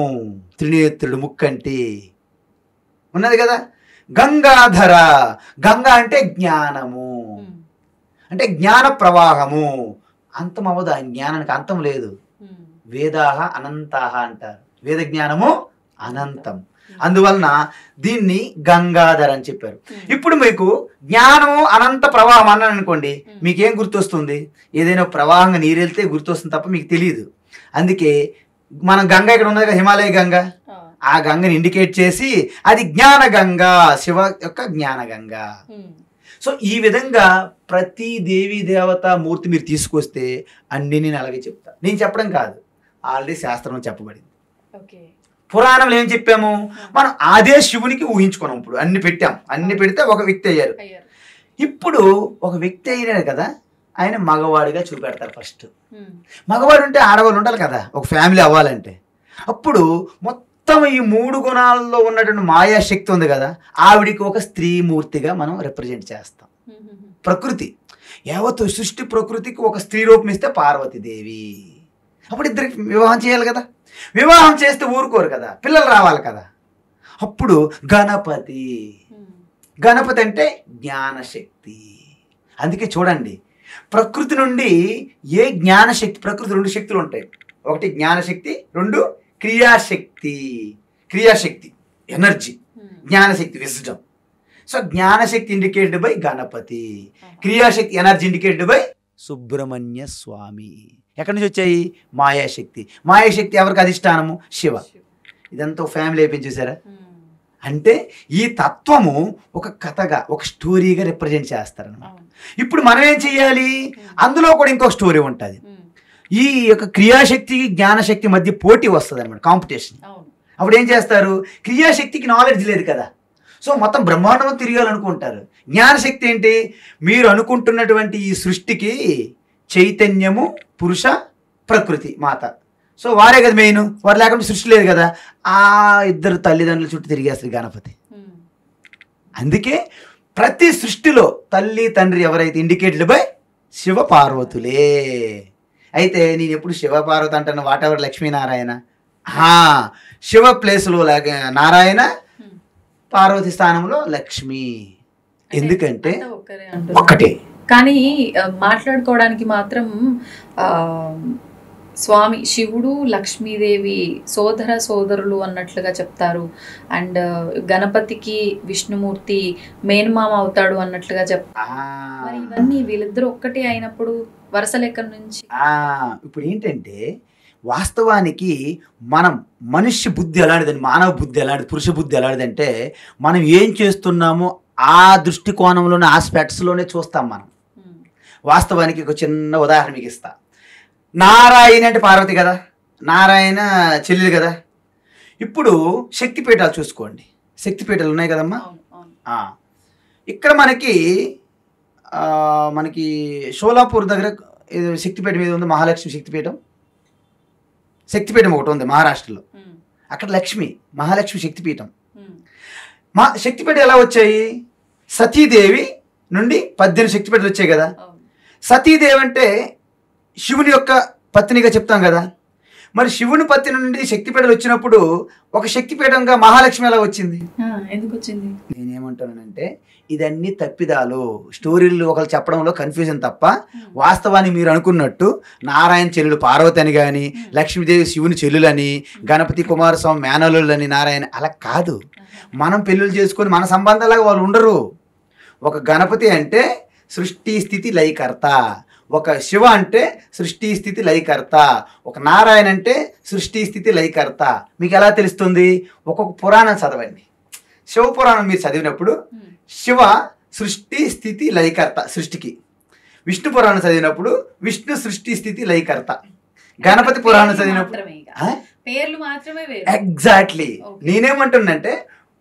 త్రినేత్రుడు ముక్కంటి ఉన్నది కదా. గంగాధర, గంగా అంటే జ్ఞానము, అంటే జ్ఞాన ప్రవాహము. అంతం అవ్వదు, ఆయన జ్ఞానానికి అంతం లేదు. వేదాహ అనంతాహ అంటారు, వేద జ్ఞానము అనంతం. అందువలన దీన్ని గంగాధర్ అని చెప్పారు. ఇప్పుడు మీకు జ్ఞానము అనంత ప్రవాహం అన్నాను అనుకోండి, మీకేం గుర్తొస్తుంది? ఏదైనా ప్రవాహంగా నీరు వెళ్తే గుర్తొస్తుంది తప్ప మీకు తెలియదు. అందుకే మనం గంగ ఇక్కడ ఉన్నది కదా, హిమాలయ గంగ, ఆ గంగని ఇండికేట్ చేసి అది జ్ఞాన గంగా, శివ యొక్క జ్ఞాన గంగా. సో ఈ విధంగా ప్రతి దేవీ దేవత మూర్తి మీరు తీసుకొస్తే అన్ని నేను అలాగే చెప్తా. నేను చెప్పడం కాదు, ఆల్రెడీ శాస్త్రంలో చెప్పబడింది. పురాణంలో ఏం చెప్పాము? మనం అదే శివునికి ఊహించుకున్నాం. ఇప్పుడు అన్ని పెట్టాం, అన్ని పెడితే ఒక వ్యక్తి అయ్యారు. ఇప్పుడు ఒక వ్యక్తి అయినారు కదా, ఆయన మగవాడిగా చూపెడతారు. ఫస్ట్ మగవాడు ఉంటే ఆడవాళ్ళు ఉండాలి కదా, ఒక ఫ్యామిలీ అవ్వాలంటే. అప్పుడు మొత్తం ఈ 3 గుణాల్లో ఉన్నటువంటి మాయాశక్తి ఉంది కదా, ఆవిడికి ఒక స్త్రీమూర్తిగా మనం రిప్రజెంట్ చేస్తాం. ప్రకృతి యావత్తు సృష్టి ప్రకృతికి ఒక స్త్రీ రూపం ఇస్తే పార్వతీదేవి. అప్పుడు ఇద్దరికి వివాహం చేయాలి కదా. వివాహం చేస్తే ఊరుకోరు కదా, పిల్లలు రావాలి కదా. అప్పుడు గణపతి, గణపతి అంటే జ్ఞానశక్తి. అందుకే చూడండి, ప్రకృతి నుండి ఏ జ్ఞానశక్తి, ప్రకృతి 2 శక్తులు ఉంటాయి. ఒకటి జ్ఞానశక్తి, 2 క్రియాశక్తి. క్రియాశక్తి ఎనర్జీ, జ్ఞానశక్తి విజ్డమ్. సో జ్ఞానశక్తి ఇండికేటెడ్ బై గణపతి, క్రియాశక్తి ఎనర్జీ ఇండికేటెడ్ బై సుబ్రహ్మణ్య స్వామి. ఎక్కడి నుంచి వచ్చాయి? మాయాశక్తి. మాయాశక్తి ఎవరికి అధిష్టానము? శివ. ఇదంతా ఫ్యామిలీ అయిపోయింది చూసారా? అంటే ఈ తత్వము ఒక కథగా, ఒక స్టోరీగా రిప్రజెంట్ చేస్తారన్నమాట. ఇప్పుడు మనం ఏం చెయ్యాలి? అందులో కూడా ఇంకొక స్టోరీ ఉంటుంది. ఈ యొక్క క్రియాశక్తి జ్ఞానశక్తి మధ్య పోటీ వస్తుంది అనమాట, కాంపిటీషన్. అప్పుడు ఏం చేస్తారు? క్రియాశక్తికి నాలెడ్జ్ లేదు కదా, సో మొత్తం బ్రహ్మాండం తిరగాలనుకుంటారు. జ్ఞానశక్తి ఏంటి? మీరు అనుకుంటున్నటువంటి ఈ సృష్టికి చైతన్యము, పురుష, ప్రకృతి, మాత. సో వారే కదా మెయిన్, వారు లేకుండా సృష్టి లేదు కదా. ఆ ఇద్దరు తల్లిదండ్రుల చుట్టూ తిరిగేస్తారు గణపతి. అందుకే ప్రతి సృష్టిలో తల్లి తండ్రి ఎవరైతే ఇండికేటెడ్ బై శివ పార్వతులే. అయితే నేను ఎప్పుడు శివ పార్వతి అంటాను, వాట్ ఎవర్ లక్ష్మీనారాయణ. శివ ప్లేస్లో నారాయణ, పార్వతి స్థానంలో లక్ష్మి. ఎందుకంటే ఒక్కటే. కానీ మాట్లాడుకోవడానికి మాత్రం స్వామి శివుడు లక్ష్మీదేవి సోదర సోదరులు అన్నట్లుగా చెప్తారు. అండ్ గణపతికి విష్ణుమూర్తి మేనమామ అవుతాడు అన్నట్లుగా చెప్తారు. మరి ఇవన్నీ వీళ్ళిద్దరూ ఒక్కటే అయినప్పుడు వరుస లెక్క నుంచి ఇప్పుడు ఏంటంటే, వాస్తవానికి మనం మనుష్య బుద్ధి ఎలాంటిదని, మానవ బుద్ధి ఎలాంటిది, పురుష బుద్ధి ఎలాంటిదంటే, మనం ఏం చేస్తున్నామో ఆ దృష్టికోణంలోనే, ఆస్పెక్ట్స్లోనే చూస్తాం మనం. వాస్తవానికి ఒక చిన్న ఉదాహరణ మీకు ఇస్తా. నారాయణ అంటే పార్వతి కదా, నారాయణ చెల్లెలు కదా. ఇప్పుడు శక్తిపీఠాలు చూసుకోండి, శక్తిపీఠాలు ఉన్నాయి కదమ్మా. ఇక్కడ మనకి షోలాపూర్ దగ్గర శక్తిపీఠం మీద ఉంది, మహాలక్ష్మి శక్తిపీఠం. శక్తిపీఠం ఒకటి ఉంది మహారాష్ట్రలో, అక్కడ లక్ష్మి మహాలక్ష్మి శక్తిపీఠం. శక్తిపీఠం ఎలా వచ్చాయి? సతీదేవి నుండి 18 శక్తిపీఠాలు వచ్చాయి కదా. సతీదేవి అంటే శివుని యొక్క పత్నిగా చెప్తాం కదా. మరి శివుని పత్ని నుండి శక్తిపీఠాలు వచ్చినప్పుడు ఒక శక్తిపీఠంగా మహాలక్ష్మి ఎలా వచ్చింది? ఎందుకు వచ్చింది? నేనేమంటానంటే, ఇదన్నీ తప్పిదాలు, స్టోరీలు ఒకరు చెప్పడంలో కన్ఫ్యూజన్ తప్ప, వాస్తవాన్ని మీరు అనుకున్నట్టు నారాయణ చెల్లెలు పార్వతి అని కానీ, లక్ష్మీదేవి శివుని చెల్లులని, గణపతి కుమారస్వామి మేనలులని, నారాయణ అలా కాదు. మనం పెళ్ళిళ్ళు చేసుకొని మన సంబంధాలుగా వాళ్ళు ఉండరు. ఒక గణపతి అంటే సృష్టి స్థితి లయకర్త, ఒక శివ అంటే సృష్టి స్థితి లయకర్త, ఒక నారాయణ అంటే సృష్టి స్థితి లయకర్త. మీకు ఎలా తెలుస్తుంది? ఒక్కొక్క పురాణం చదవండి. శివ పురాణం మీరు చదివినప్పుడు శివ సృష్టి స్థితి లయకర్త సృష్టికి, విష్ణు పురాణం చదివినప్పుడు విష్ణు సృష్టి స్థితి లయకర్త, గణపతి పురాణం చదివినప్పుడు ఎగ్జాక్ట్లీ. నేనేమంటున్నంటే,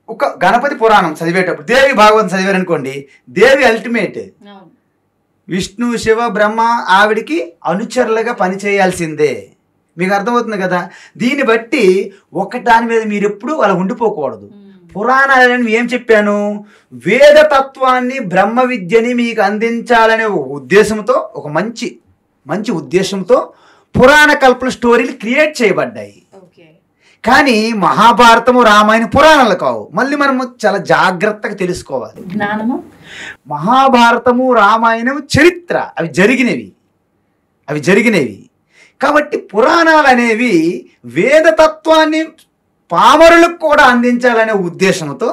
ఒక గణపతి పురాణం చదివేటప్పుడు దేవి భాగవతం చదివారనుకోండి, దేవి అల్టిమేట్, విష్ణు శివ బ్రహ్మ ఆవిడికి అనుచరులుగా పనిచేయాల్సిందే. మీకు అర్థమవుతుంది కదా. దీన్ని బట్టి ఒకదాని మీద మీరు ఎప్పుడు అలా ఉండిపోకూడదు. పురాణాలను ఏం చెప్పాను? వేదతత్వాన్ని, బ్రహ్మ విద్యని మీకు అందించాలనే ఒక ఉద్దేశంతో, ఒక మంచి ఉద్దేశంతో పురాణ కల్పన స్టోరీలు క్రియేట్ చేయబడ్డాయి. కానీ మహాభారతము, రామాయణ పురాణాలు కావు. మళ్ళీ మనము చాలా జాగ్రత్తగా తెలుసుకోవాలి. జ్ఞానము, మహాభారతము, రామాయణము చరిత్ర, అవి జరిగినవి. కాబట్టి పురాణాలు అనేవి వేదతత్వాన్ని పామరులకు కూడా అందించాలనే ఉద్దేశంతో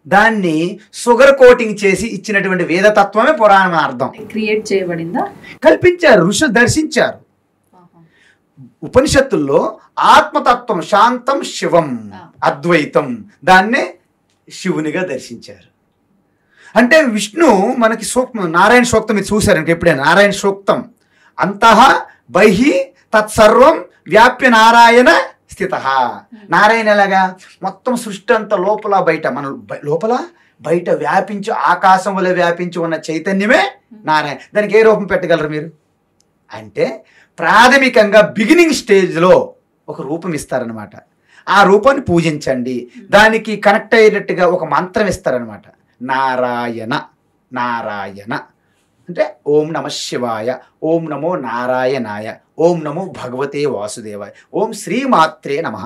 దాన్ని షుగర్ కోటింగ్ చేసి ఇచ్చినటువంటి వేదతత్వమే పురాణం అర్థం. క్రియేట్ చేయబడిందా? కల్పించారు, ఋషులు దర్శించారు. ఉపనిషత్తుల్లో ఆత్మతత్వం, శాంతం శివం, అద్వైతం, దాన్నే శివునిగా దర్శించారు. అంటే విష్ణు మనకి సూక్తం, నారాయణ సూక్తం మీరు చూసారంటే ఎప్పుడైనా? నారాయణ సూక్తం అంతః బహిః తత్సర్వం వ్యాప్య నారాయణ స్థిత. నారాయణ ఎలాగా? మొత్తం సృష్టి అంతా లోపల బయట, మన లోపల బయట వ్యాపించి, ఆకాశం వల్ల వ్యాపించి ఉన్న చైతన్యమే నారాయణ. దానికి ఏ రూపం పెట్టగలరు మీరు అంటే, ప్రాథమికంగా బిగినింగ్ స్టేజ్లో ఒక రూపం ఇస్తారనమాట. ఆ రూపాన్ని పూజించండి. దానికి కనెక్ట్ అయ్యేటట్టుగా ఒక మంత్రం ఇస్తారనమాట. నారాయణ నారాయణ అంటే ఓం నమ శివాయ, ఓం నమో నారాయణాయ, ఓం నమో భగవతే వాసుదేవాయ, ఓం శ్రీమాత్రే నమః.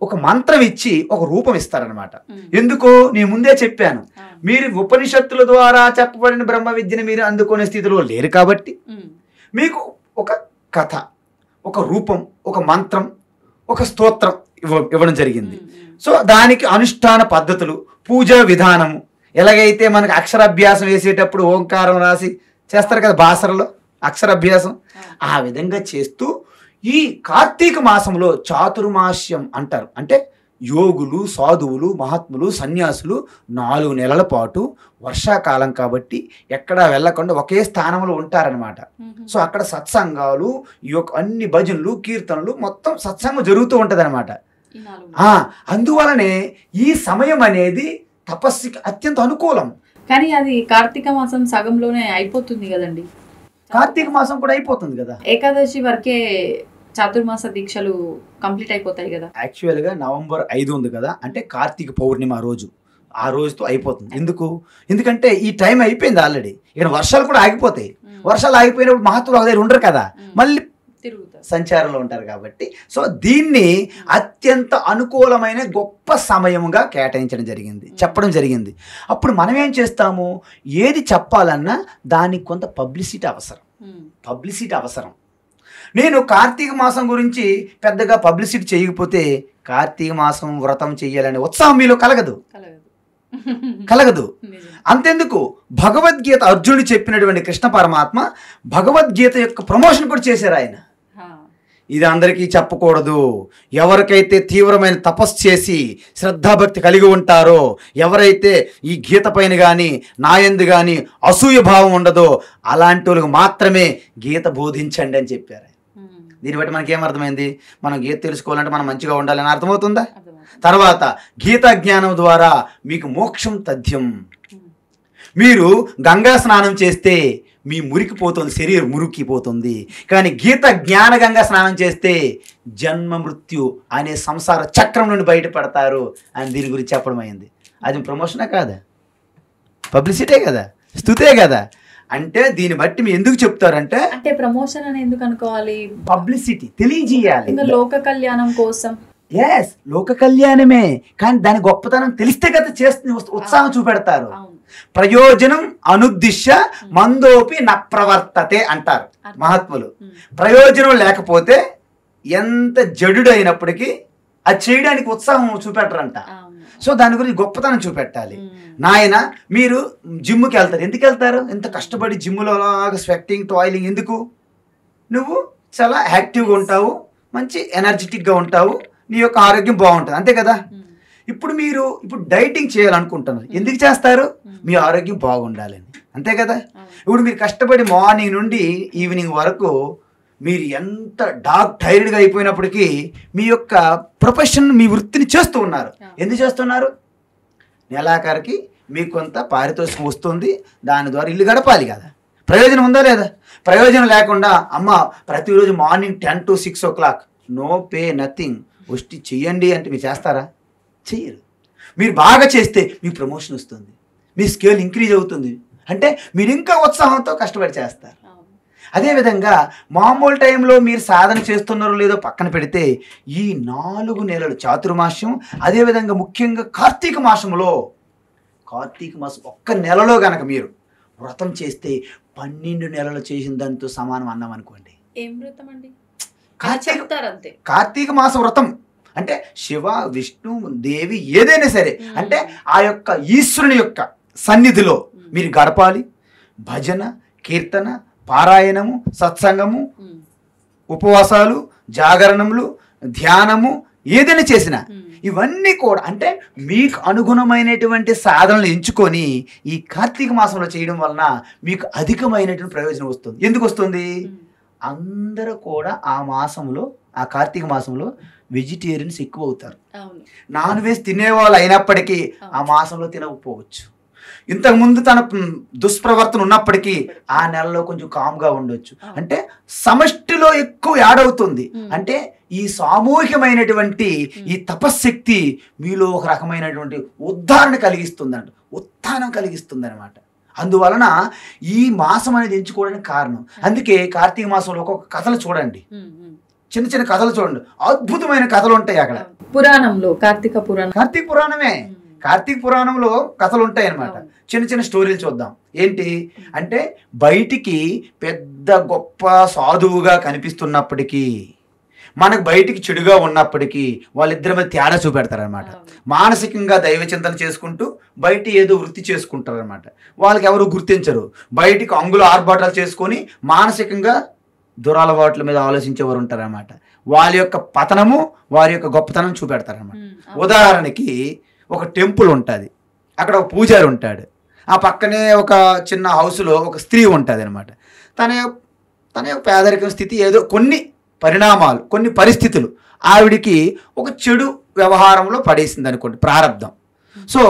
ఒక మంత్రం ఇచ్చి ఒక రూపం ఇస్తారనమాట. ఎందుకో నేను ముందే చెప్పాను, మీరు ఉపనిషత్తుల ద్వారా చెప్పబడిన బ్రహ్మ విద్యను మీరు అందుకునే స్థితిలో లేరు కాబట్టి మీకు ఒక కథ, ఒక రూపం, ఒక మంత్రం, ఒక స్తోత్రం ఇవ్వడం జరిగింది. సో దానికి అనుష్ఠాన పద్ధతులు, పూజా విధానము, ఎలాగైతే మనకు అక్షరాభ్యాసం వేసేటప్పుడు ఓంకారం రాసి చేస్తారు కదా బాసరలో అక్షరాభ్యాసం, ఆ విధంగా చేస్తూ ఈ కార్తీక మాసంలో చాతుర్మాస్యం అంటారు. అంటే యోగులు, సాధువులు, మహాత్ములు, సన్యాసులు 4 నెలల పాటు వర్షాకాలం కాబట్టి ఎక్కడా వెళ్ళకుండా ఒకే స్థానంలో ఉంటారనమాట. సో అక్కడ సత్సంగాలు, ఈ యొక్క అన్ని భజనలు, కీర్తనలు, మొత్తం సత్సంగం జరుగుతూ ఉంటుంది అనమాట. అందువలనే ఈ సమయం అనేది తపస్సుకి అత్యంత అనుకూలం. కానీ అది కార్తీక మాసం సగంలోనే అయిపోతుంది కదండి. కార్తీక మాసం కూడా అయిపోతుంది కదా, ఏకాదశి వరకే చాతుర్మాస దీక్షలు కంప్లీట్ అయిపోతాయి కదా. యాక్చువల్గా November 5 ఉంది కదా, అంటే కార్తీక పౌర్ణిమ రోజు, ఆ రోజుతో అయిపోతుంది. ఎందుకంటే ఈ టైం అయిపోయింది ఆల్రెడీ. ఇక వర్షాలు కూడా ఆగిపోతాయి. వర్షాలు ఆగిపోయినప్పుడు మహత్తులు ఒక దగ్గర ఉండరు కదా, మళ్ళీ సంచారంలో ఉంటారు కాబట్టి. సో దీన్ని అత్యంత అనుకూలమైన గొప్ప సమయముగా కేటాయించడం జరిగింది, చెప్పడం జరిగింది. అప్పుడు మనం ఏం చేస్తాము, ఏది చెప్పాలన్నా దానికి కొంత పబ్లిసిటీ అవసరం. నేను కార్తీక మాసం గురించి పెద్దగా పబ్లిసిటీ చేయకపోతే కార్తీక మాసం వ్రతం చెయ్యాలనే ఉత్సాహం మీలో కలగదు. అంతెందుకు, భగవద్గీత అర్జునుడు చెప్పినటువంటి కృష్ణ పరమాత్మ భగవద్గీత యొక్క ప్రమోషన్ కూడా చేశారు ఆయన. ఇది అందరికీ చెప్పకూడదు, ఎవరికైతే తీవ్రమైన తపస్సు చేసి శ్రద్ధాభక్తి కలిగి ఉంటారో, ఎవరైతే ఈ గీత పైన కానీ నాయందు కానీ అసూయ భావం ఉండదో అలాంటి వాళ్ళకి మాత్రమే గీత బోధించండి అని చెప్పారు. దీన్ని బట్టి మనకి ఏమర్థమైంది, మనం గీత తెలుసుకోవాలంటే మనం మంచిగా ఉండాలని అర్థమవుతుందా? తర్వాత గీతా జ్ఞానం ద్వారా మీకు మోక్షం తథ్యం. మీరు గంగా స్నానం చేస్తే మీ మురికిపోతుంది, శరీరం మురికిపోతుంది. కానీ గీత జ్ఞాన గంగా స్నానం చేస్తే జన్మ మృత్యు అనే సంసార చక్రం నుండి బయటపడతారు అని దీని గురించి చెప్పడం అయింది. అది ప్రమోషనే కాదా, పబ్లిసిటీ కదా, స్తుతే కదా. అంటే దీన్ని బట్టి మీరు ఎందుకు చెప్తారంటే, అంటే ప్రమోషన్ అని ఎందుకు అనుకోవాలి, పబ్లిసిటీ తెలియజేయాలి, లోక కళ్యాణం కోసం. ఎస్, లోక కళ్యాణమే, కానీ దాని గొప్పతనం తెలిస్తే కదా చేస్తుంది, ఉత్సాహం చూపెడతారు. ప్రయోజనం అనుద్దిశ్య మందోపి న ప్రవర్తతే అంటారు మహాత్ములు. ప్రయోజనం లేకపోతే ఎంత జడు అయినప్పటికీ అది చేయడానికి ఉత్సాహం చూపెట్టరంట. సో దాని గురించి గొప్పతనం చూపెట్టాలి. నాయన మీరు జిమ్కి వెళ్తారు, ఎందుకు వెళ్తారు? ఎంత కష్టపడి జిమ్లో అలాగా స్వెట్టింగ్, టాయిలింగ్ ఎందుకు? నువ్వు చాలా యాక్టివ్గా ఉంటావు, మంచి ఎనర్జెటిక్గా ఉంటావు, నీ యొక్క ఆరోగ్యం బాగుంటుంది, అంతే కదా. ఇప్పుడు డైటింగ్ చేయాలనుకుంటున్నారు, ఎందుకు చేస్తారు? మీ ఆరోగ్యం బాగుండాలని, అంతే కదా. ఇప్పుడు మీరు కష్టపడి మార్నింగ్ నుండి ఈవినింగ్ వరకు మీరు ఎంత టైర్డ్గా అయిపోయినప్పటికీ మీ యొక్క ప్రొఫెషన్, మీ వృత్తిని చేస్తూ ఉన్నారు. ఎందుకు చేస్తున్నారు? నెలాఖరికి మీకు కొంత పారితోషికం వస్తుంది, దాని ద్వారా ఇల్లు గడపాలి కదా. ప్రయోజనం ఉందా లేదా? ప్రయోజనం లేకుండా అమ్మ ప్రతిరోజు morning 10 to 6 o'clock no pay nothing వచ్చి చెయ్యండి అంటే మీరు చేస్తారా? చెయ్యరు. మీరు బాగా చేస్తే మీకు ప్రమోషన్ వస్తుంది, మీ స్కేల్ ఇంక్రీజ్ అవుతుంది, అంటే మీరు ఇంకా ఉత్సాహంతో కష్టపడి చేస్తారు. అదేవిధంగా మామూలు టైంలో మీరు సాధన చేస్తున్నారో లేదో పక్కన పెడితే ఈ 4 నెలలు చాతుర్మాస్యం, అదేవిధంగా ముఖ్యంగా కార్తీక మాసం ఒక్క నెలలో కనుక మీరు వ్రతం చేస్తే 12 నెలలు చేసిన దానితో సమానం అన్నాం అనుకోండి. ఏం వ్రతం అండి? కార్తీక మాస వ్రతం అంటే శివ, విష్ణు, దేవి ఏదైనా సరే, అంటే ఆ యొక్క ఈశ్వరుని యొక్క సన్నిధిలో మీరు గడపాలి. భజన, కీర్తన, పారాయణము, సత్సంగము, ఉపవాసాలు, జాగరణములు, ధ్యానము ఏదైనా చేసినా ఇవన్నీ కూడా అంటే మీకు అనుగుణమైనటువంటి సాధనలు ఎంచుకొని ఈ కార్తీక మాసంలో చేయడం వలన మీకు అధికమైనటువంటి ప్రయోజనం వస్తుంది. ఎందుకు వస్తుంది? అందరూ కూడా ఆ మాసంలో, ఆ కార్తీక మాసంలో వెజిటేరియన్స్ ఎక్కువ అవుతారు. నాన్ వెజ్ తినేవాళ్ళు అయినప్పటికీ ఆ మాసంలో తినకపోవచ్చు. ఇంతకుముందు తన దుష్ప్రవర్తన ఉన్నప్పటికీ ఆ నెలలో కొంచెం కామ్గా ఉండొచ్చు. అంటే సమష్టిలో ఎక్కువ యాడ్ అవుతుంది. అంటే ఈ సామూహికమైనటువంటి ఈ తపశ్శక్తి మీలో ఒక రకమైనటువంటి ఉద్ధారణ కలిగిస్తుందంట, ఉత్థానం కలిగిస్తుంది అనమాట. అందువలన ఈ మాసం అనేది ఎంచుకోవడానికి కారణం. అందుకే కార్తీక మాసంలో ఒక్కొక్క కథలు చూడండి, చిన్న చిన్న కథలు చూడండి, అద్భుతమైన కథలు ఉంటాయి అక్కడ. పురాణంలో కార్తీక పురాణమే కార్తీక పురాణంలో కథలు ఉంటాయి అన్నమాట. చిన్న చిన్న స్టోరీలు చూద్దాం. ఏంటి అంటే బయటికి పెద్ద గొప్ప సాధువుగా కనిపిస్తున్నప్పటికీ, మనకు బయటికి చెడుగా ఉన్నప్పటికీ వాళ్ళిద్దరి మీద తేడా చూపెడతారనమాట. మానసికంగా దైవ చింతన చేసుకుంటూ బయట ఏదో వృత్తి చేసుకుంటారనమాట. వాళ్ళకి ఎవరు గుర్తించరు. బయటికి అంగుల ఆర్భాటాలు చేసుకొని మానసికంగా దురలవాట్ల మీద ఆలోచించేవారు ఉంటారనమాట. వాళ్ళ యొక్క పతనము, వారి యొక్క గొప్పతనం చూపెడతారనమాట. ఉదాహరణకి ఒక టెంపుల్ ఉంటుంది, అక్కడ ఒక పూజారి ఉంటాడు, ఆ పక్కనే ఒక చిన్న హౌస్లో ఒక స్త్రీ ఉంటుంది అనమాట. తన యొక్క పేదరికం స్థితి ఏదో కొన్ని పరిణామాలు, కొన్ని పరిస్థితులు ఆవిడికి ఒక చెడు వ్యవహారంలో పడేసింది అనుకోండి, ప్రారంధం. సో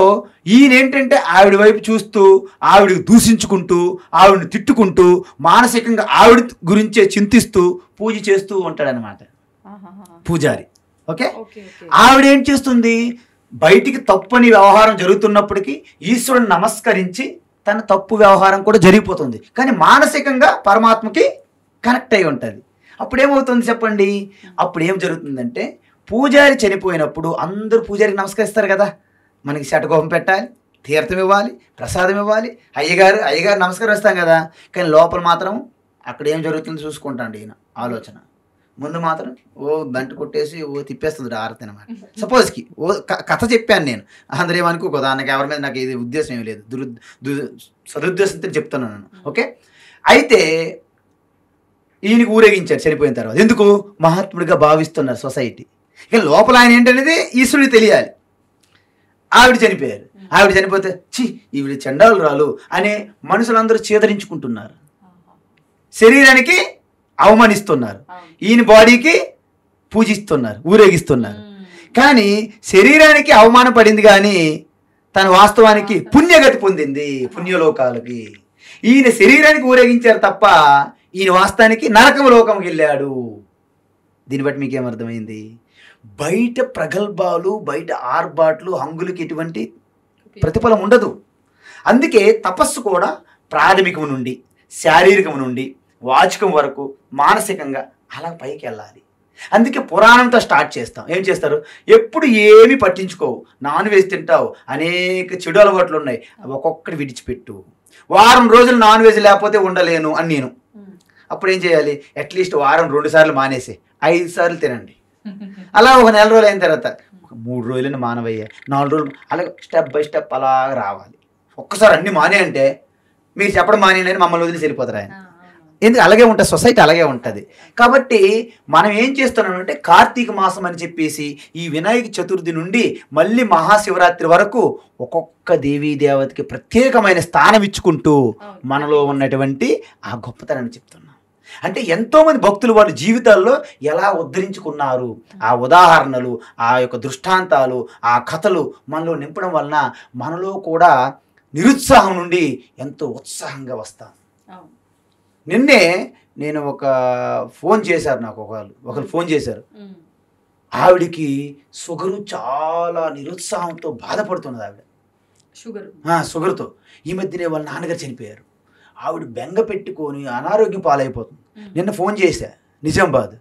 ఈయన ఏంటంటే ఆవిడ వైపు చూస్తూ, ఆవిడికి దూషించుకుంటూ, ఆవిడని తిట్టుకుంటూ, మానసికంగా ఆవిడ గురించే చింతిస్తూ పూజ చేస్తూ ఉంటాడనమాట పూజారి. ఓకే, ఆవిడ ఏం చేస్తుంది, బయటికి తప్పని వ్యవహారం జరుగుతున్నప్పటికీ ఈశ్వరుని నమస్కరించి తన తప్పు వ్యవహారం కూడా జరిగిపోతుంది, కానీ మానసికంగా పరమాత్మకి కనెక్ట్ అయి ఉంటుంది. అప్పుడు ఏమవుతుంది చెప్పండి? అప్పుడు ఏం జరుగుతుందంటే, పూజారి చనిపోయినప్పుడు అందరూ పూజారికి నమస్కరిస్తారు కదా, మనకి శటకోపం పెట్టాలి, తీర్థం ఇవ్వాలి, ప్రసాదం ఇవ్వాలి, అయ్యగారు నమస్కరిస్తాం కదా. కానీ లోపల మాత్రం అక్కడ ఏం జరుగుతుందో చూసుకుంటాండి ఈయన ఆలోచన. ముందు మాత్రం బంట కొట్టేసి తిప్పేస్తుంది ఆరతి అనమాట. సపోజ్కి కథ చెప్పాను నేను, అందరూ ఏమనుకో దానికి ఎవరి మీద నాకు ఇది ఉద్దేశం ఏమి లేదు, సదుద్దేశంతో చెప్తున్నాను నేను. ఓకే, అయితే ఈయనకి ఊరేగించారు చనిపోయిన తర్వాత. ఎందుకు? మహాత్ముడిగా భావిస్తున్నారు సొసైటీ. ఇక లోపల ఆయన ఏంటనేది ఈశ్వరుడికి తెలియాలి. ఆవిడ చనిపోయారు, ఆవిడ చనిపోతే ఈవిడ చండాలురాలు అనే మనుషులందరూ చేదరించుకుంటున్నారు, శరీరానికి అవమానిస్తున్నారు, ఈయన బాడీకి పూజిస్తున్నారు, ఊరేగిస్తున్నారు. కానీ శరీరానికి అవమానం పడింది, కానీ తన వాస్తవానికి పుణ్యగతి పొందింది, పుణ్యలోకాలకి. ఈయన శరీరానికి ఊరేగించారు తప్ప ఈయన వాస్తవానికి నరకం లోకంకి వెళ్ళాడు. దీన్ని బట్టి మీకేమర్థమైంది? బయట ప్రగల్భాలు, బయట ఆర్భాట్లు, హంగులకి ఎటువంటి ప్రతిఫలం ఉండదు. అందుకే తపస్సు కూడా ప్రాథమికం నుండి, శారీరకం నుండి, వాచికం వరకు మానసికంగా అలా పైకి వెళ్ళాలి. అందుకే పురాణంతో స్టార్ట్ చేస్తాం. ఏం చేస్తారు? ఎప్పుడు ఏమి పట్టించుకోవు, నాన్ వెజ్ తింటావు, అనేక చెడు అలవాట్లు ఉన్నాయి, ఒక్కొక్కటి విడిచిపెట్టు. వారం రోజులు నాన్ వెజ్ లేకపోతే ఉండలేను అని నేను. అప్పుడు ఏం చేయాలి? అట్లీస్ట్ వారం 2 సార్లు మానేసి 5 సార్లు తినండి. అలా ఒక నెల రోజులు అయిన తర్వాత 3 రోజులని మానవయ్యా, 4 రోజులు, అలా స్టెప్ బై స్టెప్ అలా రావాలి. ఒక్కసారి అన్ని మానే అంటే మీరు చెప్పడం మానేనని మమ్మల్ని వదిలేసి వెళ్ళిపోతారు ఆయన. ఎందుకు? అలాగే ఉంటుంది, సొసైటీ అలాగే ఉంటుంది. కాబట్టి మనం ఏం చేస్తున్నామంటే కార్తీక మాసం అని చెప్పేసి ఈ వినాయక చతుర్థి నుండి మళ్ళీ మహాశివరాత్రి వరకు ఒక్కొక్క దేవీ దేవతకి ప్రత్యేకమైన స్థానం ఇచ్చుకుంటూ మనలో ఉన్నటువంటి ఆ గొప్పతనాన్ని చెప్తున్నాం. అంటే ఎంతోమంది భక్తులు వాళ్ళ జీవితాల్లో ఎలా ఉద్ధరించుకున్నారు, ఆ ఉదాహరణలు, ఆ యొక్క దృష్టాంతాలు, ఆ కథలు మనలో నింపడం వలన మనలో కూడా నిరుత్సాహం నుండి ఎంతో ఉత్సాహంగా వస్తాం. నిన్నే నేను ఒక ఫోన్ చేశారు, నాకు ఒకరు ఫోన్ చేశారు. ఆవిడికి షుగరు, చాలా నిరుత్సాహంతో బాధపడుతున్నది ఆవిడ, షుగర్తో. ఈ మధ్యనే వాళ్ళ నాన్నగారు చనిపోయారు. ఆవిడ బెంగ పెట్టుకొని అనారోగ్యం పాలైపోతుంది. నిన్న ఫోన్ చేశా నిజామాబాద్.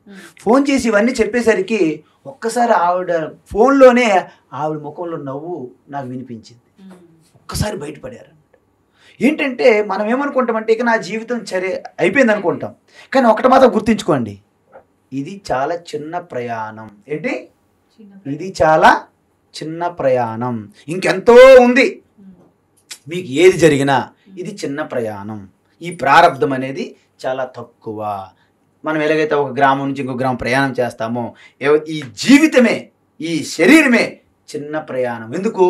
ఫోన్ చేసి ఇవన్నీ చెప్పేసరికి ఒక్కసారి ఆవిడ ఫోన్లోనే ఆవిడ ముఖంలో నవ్వు నాకు వినిపించింది. ఒక్కసారి బయటపడారు. ఏంటంటే మనం ఏమనుకుంటామంటే ఇక నా జీవితం సరే అయిపోయింది అనుకుంటాం, కానీ ఒకటి మాత్రం గుర్తుంచుకోండి, ఇది చాలా చిన్న ప్రయాణం. ఏంటి? ఇది చాలా చిన్న ప్రయాణం, ఇంకెంతో ఉంది. మీకు ఏది జరిగినా ఇది చిన్న ప్రయాణం. ఈ ప్రారంధం అనేది చాలా తక్కువ. మనం ఎలాగైతే ఒక గ్రామం నుంచి ఇంకో గ్రామం ప్రయాణం చేస్తామో, ఈ జీవితమే, ఈ శరీరమే చిన్న ప్రయాణం. ఎందుకు?